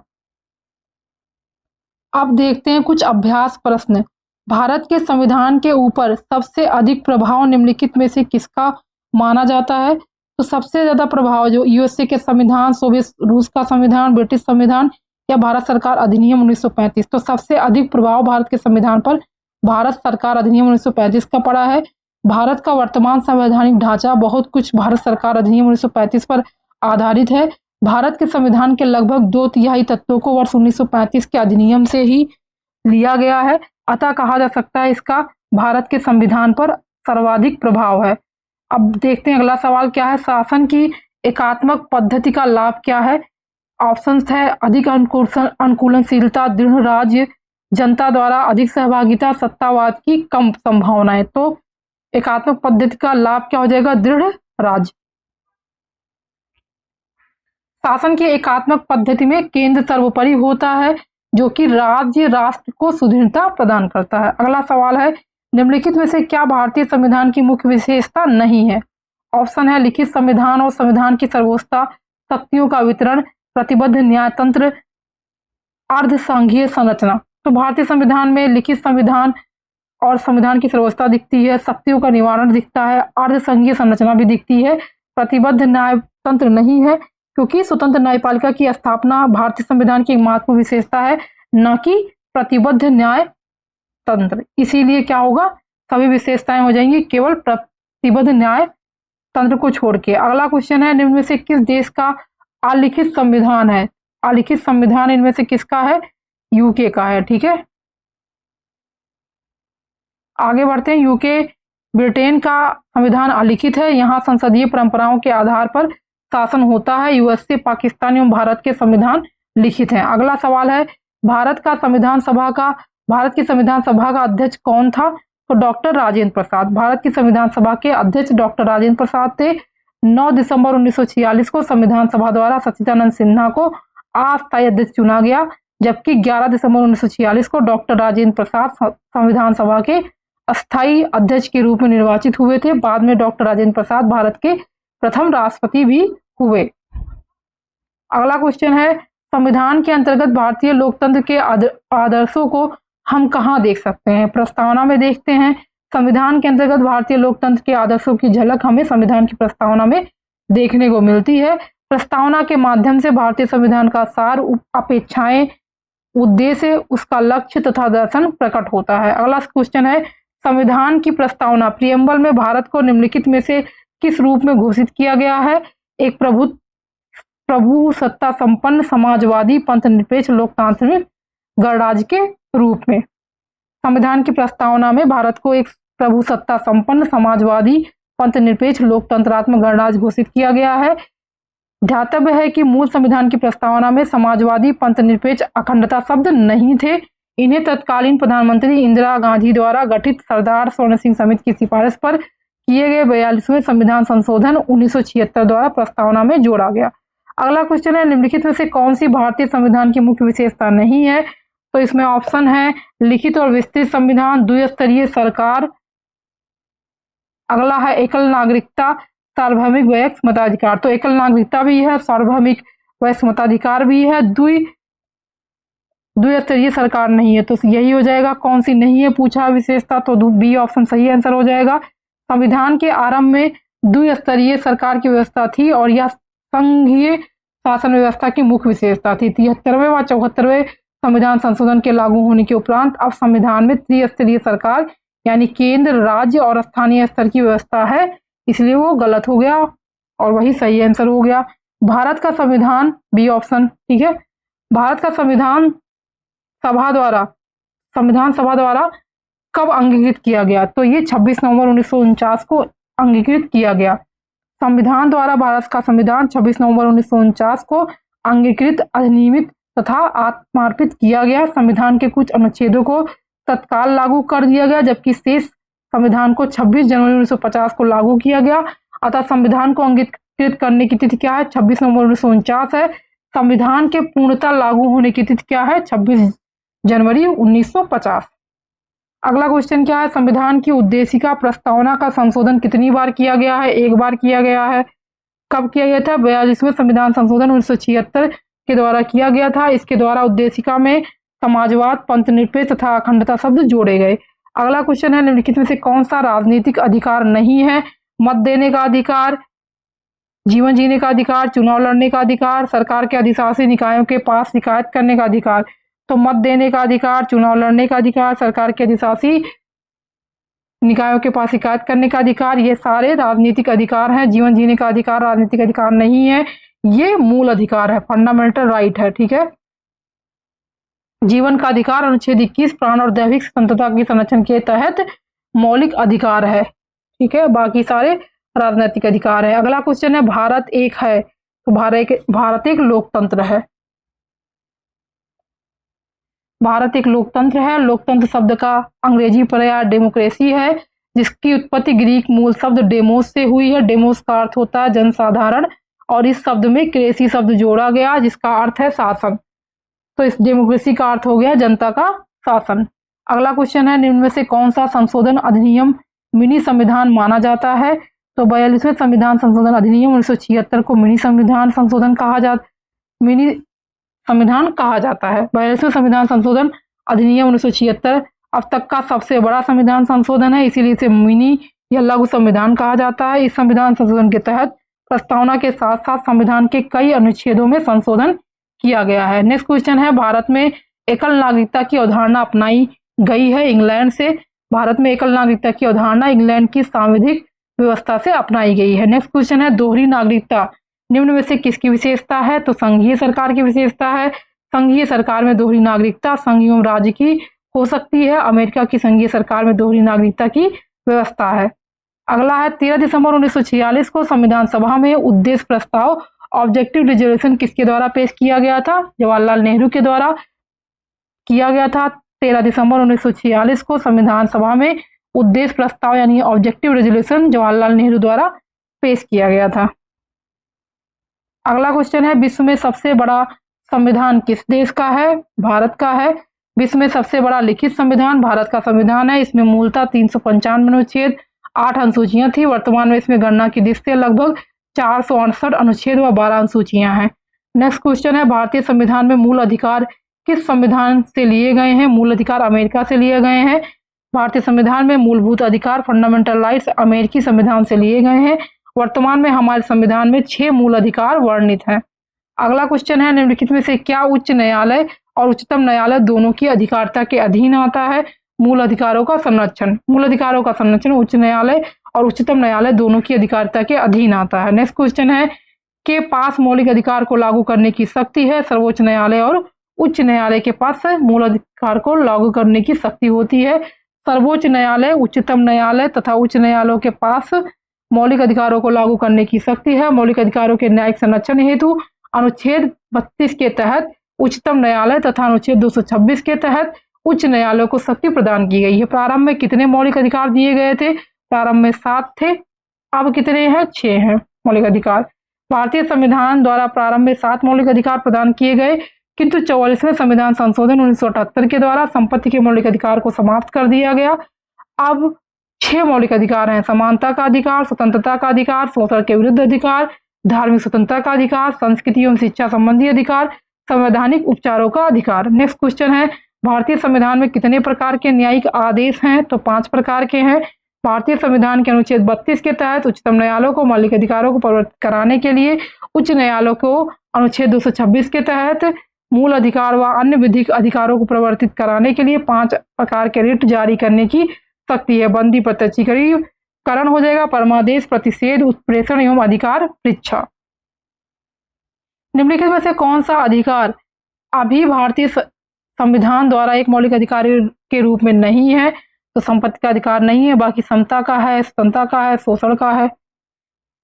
[SPEAKER 2] अब देखते हैं कुछ अभ्यास प्रश्न। भारत के संविधान के ऊपर सबसे अधिक प्रभाव निम्नलिखित में से किसका माना जाता है? तो सबसे ज्यादा प्रभाव जो यूएसए के संविधान, सोवियत रूस का संविधान, ब्रिटिश संविधान या भारत सरकार अधिनियम 1935। तो सबसे अधिक प्रभाव भारत के संविधान पर भारत सरकार अधिनियम 1935 का पड़ा है। भारत का वर्तमान संवैधानिक ढांचा बहुत कुछ भारत सरकार अधिनियम 1935 पर आधारित है। भारत के संविधान के लगभग 2/3 तत्वों को वर्ष 1935 के अधिनियम से ही लिया गया है। अतः कहा जा सकता है इसका भारत के संविधान पर सर्वाधिक प्रभाव है। अब देखते हैं अगला सवाल क्या है। शासन की एकात्मक पद्धति का लाभ क्या है? ऑप्शन है अधिक अनुकूलनशीलता, दृढ़ राज्य, जनता द्वारा अधिक सहभागिता, सत्तावाद की कम संभावनाएं। तो एकात्मक पद्धति का लाभ क्या हो जाएगा? दृढ़ राज्य। शासन की एकात्मक पद्धति में केंद्र सर्वोपरि होता है जो कि राज्य राष्ट्र को सुदृढ़ता प्रदान करता है। अगला सवाल है निम्नलिखित में से क्या भारतीय संविधान की मुख्य विशेषता नहीं है? ऑप्शन है लिखित संविधान और संविधान की सर्वोच्चता, शक्तियों का वितरण, प्रतिबद्ध न्यायतंत्र, अर्ध संघीय संरचना। तो भारतीय संविधान में लिखित संविधान और संविधान की सर्वोच्चता दिखती है, शक्तियों का निवारण दिखता है, अर्ध संघीय संरचना भी दिखती है, प्रतिबद्ध न्यायतंत्र नहीं है क्योंकि स्वतंत्र न्यायपालिका की स्थापना भारतीय संविधान की एक महत्वपूर्ण विशेषता है, न कि प्रतिबद्ध न्याय तंत्र। इसीलिए क्या होगा? सभी विशेषताएं हो जाएंगी केवल प्रतिबद्ध न्याय तंत्र को छोड़ के। अगला क्वेश्चन है निम्न में से किस देश का अलिखित संविधान है? अलिखित संविधान इनमें से किसका है? यूके का है। ठीक है, आगे बढ़ते हैं। यूके ब्रिटेन का संविधान अलिखित है। यहाँ संसदीय परंपराओं के आधार पर शासन होता है। यूएसए, पाकिस्तान एवं भारत के संविधान लिखित हैं। अगला सवाल है भारत की संविधान सभा का अध्यक्ष कौन था? तो डॉक्टर राजेंद्र प्रसाद। भारत की संविधान सभा के अध्यक्ष डॉक्टर राजेंद्र प्रसाद थे। 9 दिसंबर 1946 को संविधान सभा द्वारा सच्चिदानंद सिन्हा को अस्थायी अध्यक्ष चुना गया, जबकि 11 दिसंबर 1946 को डॉक्टर राजेंद्र प्रसाद संविधान सभा के अस्थायी अध्यक्ष के रूप में निर्वाचित हुए थे। बाद में डॉक्टर राजेंद्र प्रसाद भारत के प्रथम राष्ट्रपति भी हुए। अगला क्वेश्चन है संविधान के अंतर्गत भारतीय लोकतंत्र के आदर्शों को हम कहाँ देख सकते हैं? प्रस्तावना में देखते हैं। संविधान के अंतर्गत भारतीय लोकतंत्र के आदर्शों की झलक हमें संविधान की प्रस्तावना में देखने को मिलती है। प्रस्तावना के माध्यम से भारतीय संविधान का सार, अपेक्षाएं, उद्देश्य, उसका लक्ष्य तथा दर्शन प्रकट होता है। अगला क्वेश्चन है संविधान की प्रस्तावना प्रियम्बल में भारत को निम्नलिखित में से किस रूप में घोषित किया गया है? एक प्रभु सत्ता संपन्न समाजवादी पंथनिरपेक्ष लोकतांत्रिक गणराज्य के रूप में। संविधान की प्रस्तावना में भारत को एक प्रभु सत्ता संपन्न समाजवादी पंथनिरपेक्ष लोकतंत्रात्मक गणराज्य घोषित किया गया है। ध्यातव्य है कि मूल संविधान की प्रस्तावना में समाजवादी पंथनिरपेक्ष अखंडता शब्द नहीं थे। इन्हें तत्कालीन प्रधानमंत्री इंदिरा गांधी द्वारा गठित सरदार स्वर्ण सिंह समिति की सिफारिश पर किए गए 42वें संविधान संशोधन 1976 द्वारा प्रस्तावना में जोड़ा गया। अगला क्वेश्चन है निम्नलिखित में से कौन सी भारतीय संविधान की मुख्य विशेषता नहीं है? तो इसमें ऑप्शन है लिखित और विस्तृत संविधान, द्विस्तरीय सरकार, अगला है एकल नागरिकता, सार्वभौमिक वयस्क मताधिकार। तो एकल नागरिकता भी है, सार्वभौमिक वयस्क मताधिकार भी है, द्विस्तरीय सरकार नहीं है। तो यही हो जाएगा। कौन सी नहीं है पूछा विशेषता, तो बी ऑप्शन सही आंसर हो जाएगा। संविधान के आरंभ में द्विस्तरीय सरकार की व्यवस्था थी और यह संघीय शासन व्यवस्था की मुख्य विशेषता थी। 73वें व 74वें संविधान संशोधन के लागू होने के उपरांत अब संविधान में त्रिस्तरीय सरकार यानी केंद्र, राज्य और स्थानीय स्तर की व्यवस्था है, इसलिए वो गलत हो गया और वही सही आंसर हो गया। भारत का संविधान, बी ऑप्शन, ठीक है। भारत का संविधान संविधान सभा द्वारा कब अंगीकृत किया गया? तो ये 26 नवंबर 1949 को अंगीकृत किया गया। संविधान द्वारा भारत का संविधान 26 नवंबर 1949 को अंगीकृत, अधिनियमित तथा आत्मार्पित किया गया। संविधान के कुछ अनुच्छेदों को तत्काल लागू कर दिया गया, जबकि शेष संविधान को 26 जनवरी 1950 को लागू किया गया। अतः संविधान को अंगीकृत करने की तिथि क्या है? 26 नवंबर 1949 है। संविधान के पूर्णतः लागू होने की तिथि क्या है? 26 जनवरी 1950। अगला क्वेश्चन क्या है? संविधान की उद्देशिका प्रस्तावना का संशोधन कितनी बार किया गया है? एक बार किया गया है। कब किया गया था? 42वें संविधान संशोधन 1976 के द्वारा किया गया था। इसके द्वारा उद्देशिका में समाजवाद, पंथनिरपेक्ष तथा अखंडता शब्द जोड़े गए। अगला क्वेश्चन है, निम्नलिखित में से कौन सा राजनीतिक अधिकार नहीं है? मत देने का अधिकार, जीवन जीने का अधिकार, चुनाव लड़ने का अधिकार, सरकार के अधिशासी निकायों के पास शिकायत करने का अधिकार। तो मत देने का अधिकार, चुनाव लड़ने का अधिकार, सरकार के अधिशासी निकायों के पास शिकायत करने का अधिकार, ये सारे राजनीतिक अधिकार हैं। जीवन जीने का अधिकार राजनीतिक अधिकार नहीं है, ये मूल अधिकार है, फंडामेंटल राइट है। ठीक है। जीवन का अधिकार अनुच्छेद 21 प्राण और दैविक स्वतंत्रता के संरक्षण के तहत मौलिक अधिकार है। ठीक है, बाकी सारे राजनीतिक अधिकार है। अगला क्वेश्चन है, भारत एक है, तो भारत एक लोकतंत्र है। भारत एक लोकतंत्र है। लोकतंत्र शब्द का अंग्रेजी पर्याय डेमोक्रेसी है, जिसकी उत्पत्ति ग्रीक मूल शब्द डेमोस से हुई है। डेमोस का अर्थ होता है जनसाधारण, और इस शब्द में क्रेसी शब्द जोड़ा गया, जिसका अर्थ है शासन। तो इस डेमोक्रेसी का अर्थ हो गया जनता का शासन। अगला क्वेश्चन है, निम्न में से कौन सा संशोधन अधिनियम मिनी संविधान माना जाता है? तो 42वें संविधान संशोधन अधिनियम 1976 को मिनी संविधान कहा जाता है। 42वें संविधान संशोधन अधिनियम 1976 अब तक का सबसे बड़ा संविधान संशोधन है, इसीलिए इसे मिनी या लघु संविधान कहा जाता है। इस संविधान संशोधन के तहत प्रस्तावना के साथ साथ संविधान के कई अनुच्छेदों में संशोधन किया गया है। नेक्स्ट क्वेश्चन है, भारत में एकल नागरिकता की अवधारणा अपनाई गई है इंग्लैंड से। भारत में एकल नागरिकता की अवधारणा इंग्लैंड की सांविधिक व्यवस्था से अपनाई गई है। नेक्स्ट क्वेश्चन है, दोहरी नागरिकता निम्न में से किसकी विशेषता है? तो संघीय सरकार की विशेषता है। संघीय सरकार में दोहरी नागरिकता संघ एवं राज्य की हो सकती है। अमेरिका की संघीय सरकार में दोहरी नागरिकता की व्यवस्था है। अगला है, 13 दिसंबर 1946 को संविधान सभा में उद्देश्य प्रस्ताव ऑब्जेक्टिव रिजोल्यूशन किसके द्वारा पेश किया गया था? जवाहरलाल नेहरू के द्वारा किया गया था। 13 दिसंबर 1946 को संविधान सभा में उद्देश्य प्रस्ताव यानी ऑब्जेक्टिव रेजोल्यूशन जवाहरलाल नेहरू द्वारा पेश किया गया था। अगला क्वेश्चन है, विश्व में सबसे बड़ा संविधान किस देश का है? भारत का है। विश्व में सबसे बड़ा लिखित संविधान भारत का संविधान है। इसमें मूलतः 395 अनुच्छेद, 8 अनुसूचियां थी। वर्तमान में इसमें गणना की दृष्टि से लगभग 468 अनुच्छेद व 12 अनुसूचियां हैं। नेक्स्ट क्वेश्चन है, भारतीय संविधान में मूल अधिकार किस संविधान से लिए गए हैं? मूल अधिकार अमेरिका से लिए गए हैं। भारतीय संविधान में मूलभूत अधिकार फंडामेंटल राइट्स अमेरिकी संविधान से लिए गए हैं। वर्तमान में हमारे संविधान में 6 मूल अधिकार वर्णित हैं। अगला क्वेश्चन है, निम्नलिखित में से क्या उच्च न्यायालय और उच्चतम न्यायालय दोनों की अधिकारिता के अधीन आता है? मूल अधिकारों का संरक्षण। मूल अधिकारों का संरक्षण उच्च न्यायालय और उच्चतम न्यायालय दोनों की अधिकारिता के अधीन आता है। नेक्स्ट क्वेश्चन है, के पास मौलिक अधिकार को लागू करने की शक्ति है? सर्वोच्च न्यायालय और उच्च न्यायालय के पास मूल अधिकार को लागू करने की शक्ति होती है। सर्वोच्च न्यायालय, उच्चतम न्यायालय तथा उच्च न्यायालयों के पास मौलिक अधिकारों को लागू करने की शक्ति है। मौलिक अधिकारों के न्यायिक संरक्षण हेतु अनुच्छेद 32 के तहत उच्चतम न्यायालय तथा अनुच्छेद 226 के तहत उच्च न्यायालयों को शक्ति प्रदान की गई है। प्रारंभ में कितने मौलिक अधिकार दिए गए थे? प्रारंभ में 7 थे, अब कितने हैं? 6 हैं मौलिक अधिकार। भारतीय संविधान द्वारा प्रारंभ में 7 मौलिक अधिकार प्रदान किए गए, किंतु 44वें संविधान संशोधन 1978 के द्वारा संपत्ति के मौलिक अधिकार को समाप्त कर दिया गया। अब 6 मौलिक अधिकार हैं: समानता का अधिकार, स्वतंत्रता का अधिकार, शोषण के विरुद्ध अधिकार, धार्मिक स्वतंत्रता का अधिकार, संस्कृति एवं शिक्षा संबंधी अधिकार, संवैधानिक उपचारों का अधिकार। नेक्स्ट क्वेश्चन है, भारतीय संविधान में कितने प्रकार के न्यायिक आदेश हैं? तो 5 प्रकार के हैं। भारतीय संविधान के अनुच्छेद 32 के तहत उच्चतम न्यायालयों को मौलिक अधिकारों को परिवर्तित कराने के लिए, उच्च न्यायालयों को अनुच्छेद 226 के तहत मूल अधिकार व अन्य विधिक अधिकारों को परिवर्तित कराने के लिए 5 प्रकार के रिट जारी करने की शक्ति है। बंदी, प्रत्यक्षीकरण हो जाएगा, परमादेश, प्रतिषेध, उत्प्रेषण एवं अधिकार परीक्षा। निम्नलिखित में से कौन सा अधिकार अभी भारतीय संविधान द्वारा एक मौलिक अधिकार के रूप में नहीं है, तो संपत्ति का अधिकार नहीं है, बाकी समता का है, स्वतंत्रता का है, शोषण का है,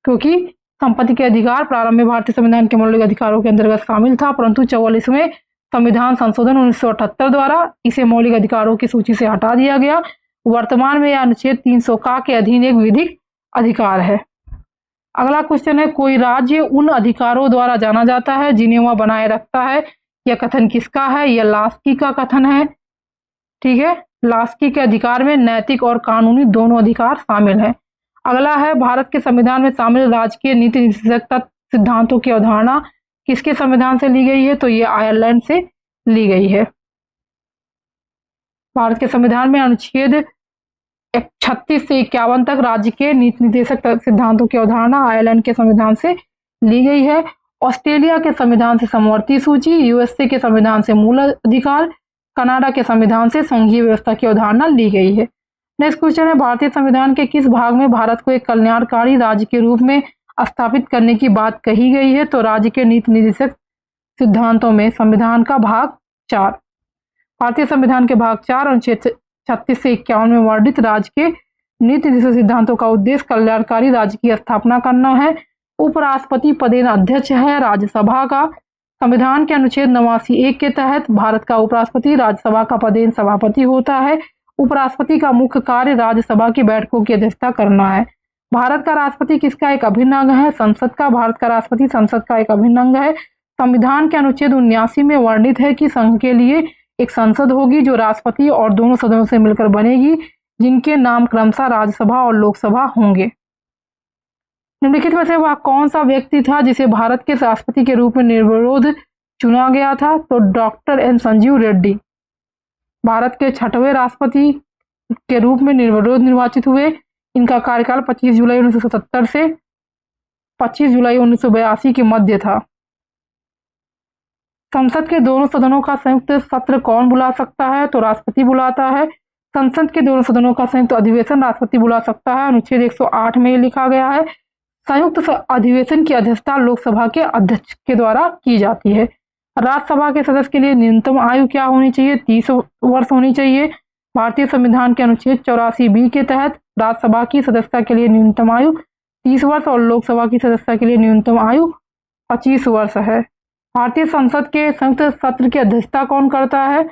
[SPEAKER 2] क्योंकि संपत्ति के अधिकार प्रारंभ में भारतीय संविधान के मौलिक अधिकारों के अंतर्गत शामिल था, परंतु 44वें संविधान संशोधन 1978 द्वारा इसे मौलिक अधिकारों की सूची से हटा दिया गया। वर्तमान में यह अनुच्छेद 300 का के अधीन एक विधिक अधिकार है। अगला क्वेश्चन है, कोई राज्य उन अधिकारों द्वारा जाना जाता है जिन्हें वह बनाए रखता है। यह कथन किसका है? यह लास्की का कथन है। ठीक है, लास्की के अधिकार में नैतिक और कानूनी दोनों अधिकार शामिल हैं। अगला है, भारत के संविधान में शामिल राजकीय नीति निर्देशक सिद्धांतों की अवधारणा किसके संविधान से ली गई है? तो ये आयरलैंड से ली गई है। भारत के संविधान में अनुच्छेद 36 से 51 तक राज्य के नीति निर्देशक सिद्धांतों की अवधारणा आयरलैंड के संविधान से ली गई है। ऑस्ट्रेलिया के संविधान से समवर्ती सूची, यूएसए के संविधान से मूल अधिकार, कनाडा के संविधान से संघीय व्यवस्था की अवधारणा ली गई है। नेक्स्ट क्वेश्चन है, भारतीय संविधान के किस भाग में भारत को एक कल्याणकारी राज्य के रूप में स्थापित करने की बात कही गई है? तो राज्य के नीति निर्देशक सिद्धांतों में संविधान का भाग 4। भारतीय संविधान के भाग 4 अनुच्छेद 36 से 51 में वर्णित राज्य के नीति निर्देशक सिद्धांतों का उद्देश्य कल्याणकारी राज्य की स्थापना करना है। उपराष्ट्रपति पदेन अध्यक्ष है राज्यसभा का। संविधान के अनुच्छेद 89(1) के तहत भारत का उपराष्ट्रपति राज्यसभा का पदेन सभापति होता है। उपराष्ट्रपति का मुख्य कार्य राज्यसभा की बैठकों की अध्यक्षता करना है। भारत का राष्ट्रपति किसका एक अभिन्न अंग है? संसद का। भारत का राष्ट्रपति संसद का एक अभिन्न अंग है। संविधान के अनुच्छेद 79 में वर्णित है कि संघ के लिए एक संसद होगी जो राष्ट्रपति और दोनों सदनों से मिलकर बनेगी, जिनके नाम क्रमशः राज्यसभा और लोकसभा होंगे। निम्नलिखित में से वह कौन सा व्यक्ति था जिसे भारत के राष्ट्रपति के रूप में निर्विरोध चुना गया था? तो डॉक्टर एन संजीव रेड्डी भारत के 6वें राष्ट्रपति के रूप में निर्विरोध निर्वाचित हुए। इनका कार्यकाल 25 जुलाई 1977 से 25 जुलाई 1982 के मध्य था। संसद के दोनों सदनों का संयुक्त सत्र कौन बुला सकता है? तो राष्ट्रपति बुलाता है। संसद के दोनों सदनों का संयुक्त अधिवेशन राष्ट्रपति बुला सकता है। अनुच्छेद 108 में लिखा गया है, संयुक्त अधिवेशन की अध्यक्षता लोकसभा के अध्यक्ष के द्वारा की जाती है। राज्यसभा के सदस्य के लिए न्यूनतम आयु क्या होनी चाहिए? 30 वर्ष होनी चाहिए। भारतीय संविधान के अनुच्छेद 84(b) के तहत राज्यसभा की सदस्यता के लिए न्यूनतम आयु 30 वर्ष और लोकसभा की सदस्यता के लिए न्यूनतम आयु 25 वर्ष है। भारतीय संसद के संयुक्त सत्र की अध्यक्षता कौन करता है?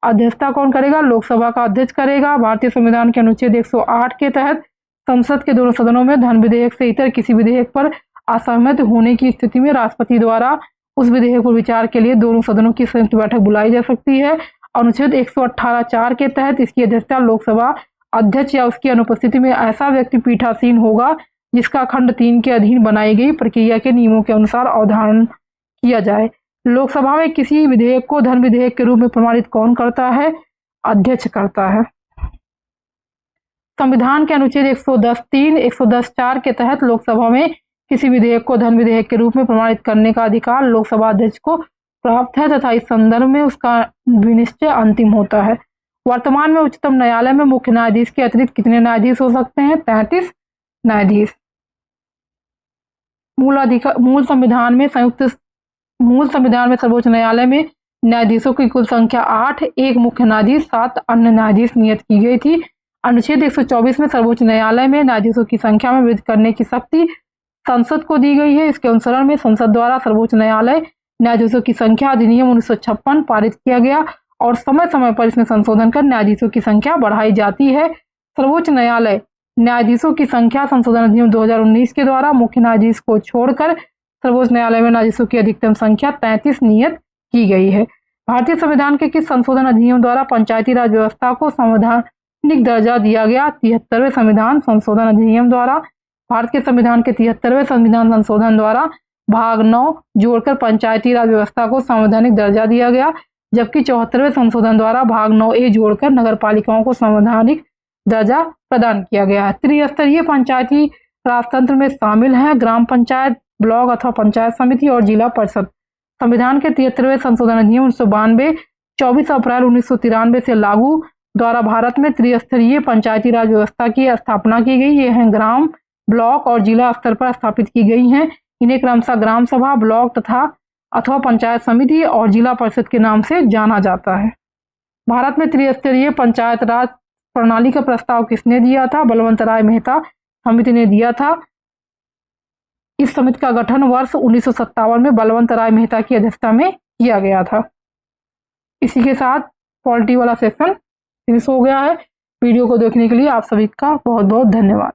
[SPEAKER 2] अध्यक्षता कौन करेगा? लोकसभा का अध्यक्ष करेगा। भारतीय संविधान के अनुच्छेद 108 के तहत संसद के दोनों सदनों में धन विधेयक से इतर किसी विधेयक पर असहमत होने की स्थिति में राष्ट्रपति द्वारा उस विधेयक पर विचार के लिए दोनों सदनों की संयुक्त बैठक बुलाई जा सकती है। अनुच्छेद 118(4) के तहत इसकी अध्यक्षता लोकसभा अध्यक्ष या उसकी अनुपस्थिति में ऐसा व्यक्ति पीठासीन होगा जिसका खंड 3 के अधीन बनाई गई प्रक्रिया के नियमों के अनुसार अवधारण किया जाए। लोकसभा में किसी विधेयक को धन विधेयक के रूप में प्रमाणित कौन करता है? अध्यक्ष करता है। संविधान के अनुच्छेद 110(3), 110(4) के तहत लोकसभा में किसी विधेयक को धन विधेयक के रूप में प्रमाणित करने का अधिकार लोकसभा अध्यक्ष को प्राप्त है तथा इस संदर्भ में उसका विनिश्चय अंतिम होता है। वर्तमान में उच्चतम न्यायालय में मुख्य न्यायाधीश के अतिरिक्त कितने न्यायाधीश हो सकते हैं? 33 न्यायाधीश। मूल संविधान में सर्वोच्च न्यायालय में न्यायाधीशों की कुल संख्या 8, एक मुख्य न्यायाधीश, 7 अन्य न्यायाधीश नियत की गई थी। अनुच्छेद 124 में सर्वोच्च न्यायालय में न्यायाधीशों की संख्या में वृद्धि करने की शक्ति संसद को दी गई है। इसके अनुसरण में संसद द्वारा सर्वोच्च न्यायालय न्यायाधीशों की संख्या अधिनियम 1956 पारित किया गया और समय समय पर इसमें संशोधन कर न्यायाधीशों की संख्या बढ़ाई जाती है। सर्वोच्च न्यायालय न्यायाधीशों की संख्या संशोधन अधिनियम 2019 के द्वारा मुख्य न्यायाधीश को छोड़कर सर्वोच्च न्यायालय में न्यायाधीशों की अधिकतम संख्या 33 नियत की गई है। भारतीय संविधान के किस संशोधन अधिनियम द्वारा पंचायती राज व्यवस्था को संवैधानिक दर्जा दिया गया? 73वें संविधान संशोधन अधिनियम द्वारा। भारत के संविधान के 73वें संविधान संशोधन द्वारा भाग 9 जोड़कर पंचायती राज व्यवस्था को संवैधानिक दर्जा दिया गया, जबकि 74वें संशोधन द्वारा भाग 9A जोड़कर नगर पालिकाओं को संवैधानिक दर्जा प्रदान किया गया। त्रिस्तरीय पंचायती राजतंत्र में शामिल हैं ग्राम पंचायत, ब्लॉक अथवा पंचायत समिति और जिला परिषद। संविधान के 73वें संशोधन अधिनियम 1992 24 अप्रैल 1993 से लागू द्वारा भारत में त्रिस्तरीय पंचायती राज व्यवस्था की स्थापना की गई। ये हैं ग्राम, ब्लॉक और जिला स्तर पर स्थापित की गई हैं। इन्हें क्रमशः ग्राम सभा, ब्लॉक तथा अथवा पंचायत समिति और जिला परिषद के नाम से जाना जाता है। भारत में त्रिस्तरीय पंचायत राज प्रणाली का प्रस्ताव किसने दिया था? बलवंत राय मेहता समिति ने दिया था। इस समिति का गठन वर्ष 1957 में बलवंत राय मेहता की अध्यक्षता में किया गया था। इसी के साथ पॉलिटी वाला सेक्शन फिनिश हो गया है। वीडियो को देखने के लिए आप सभी का बहुत बहुत धन्यवाद।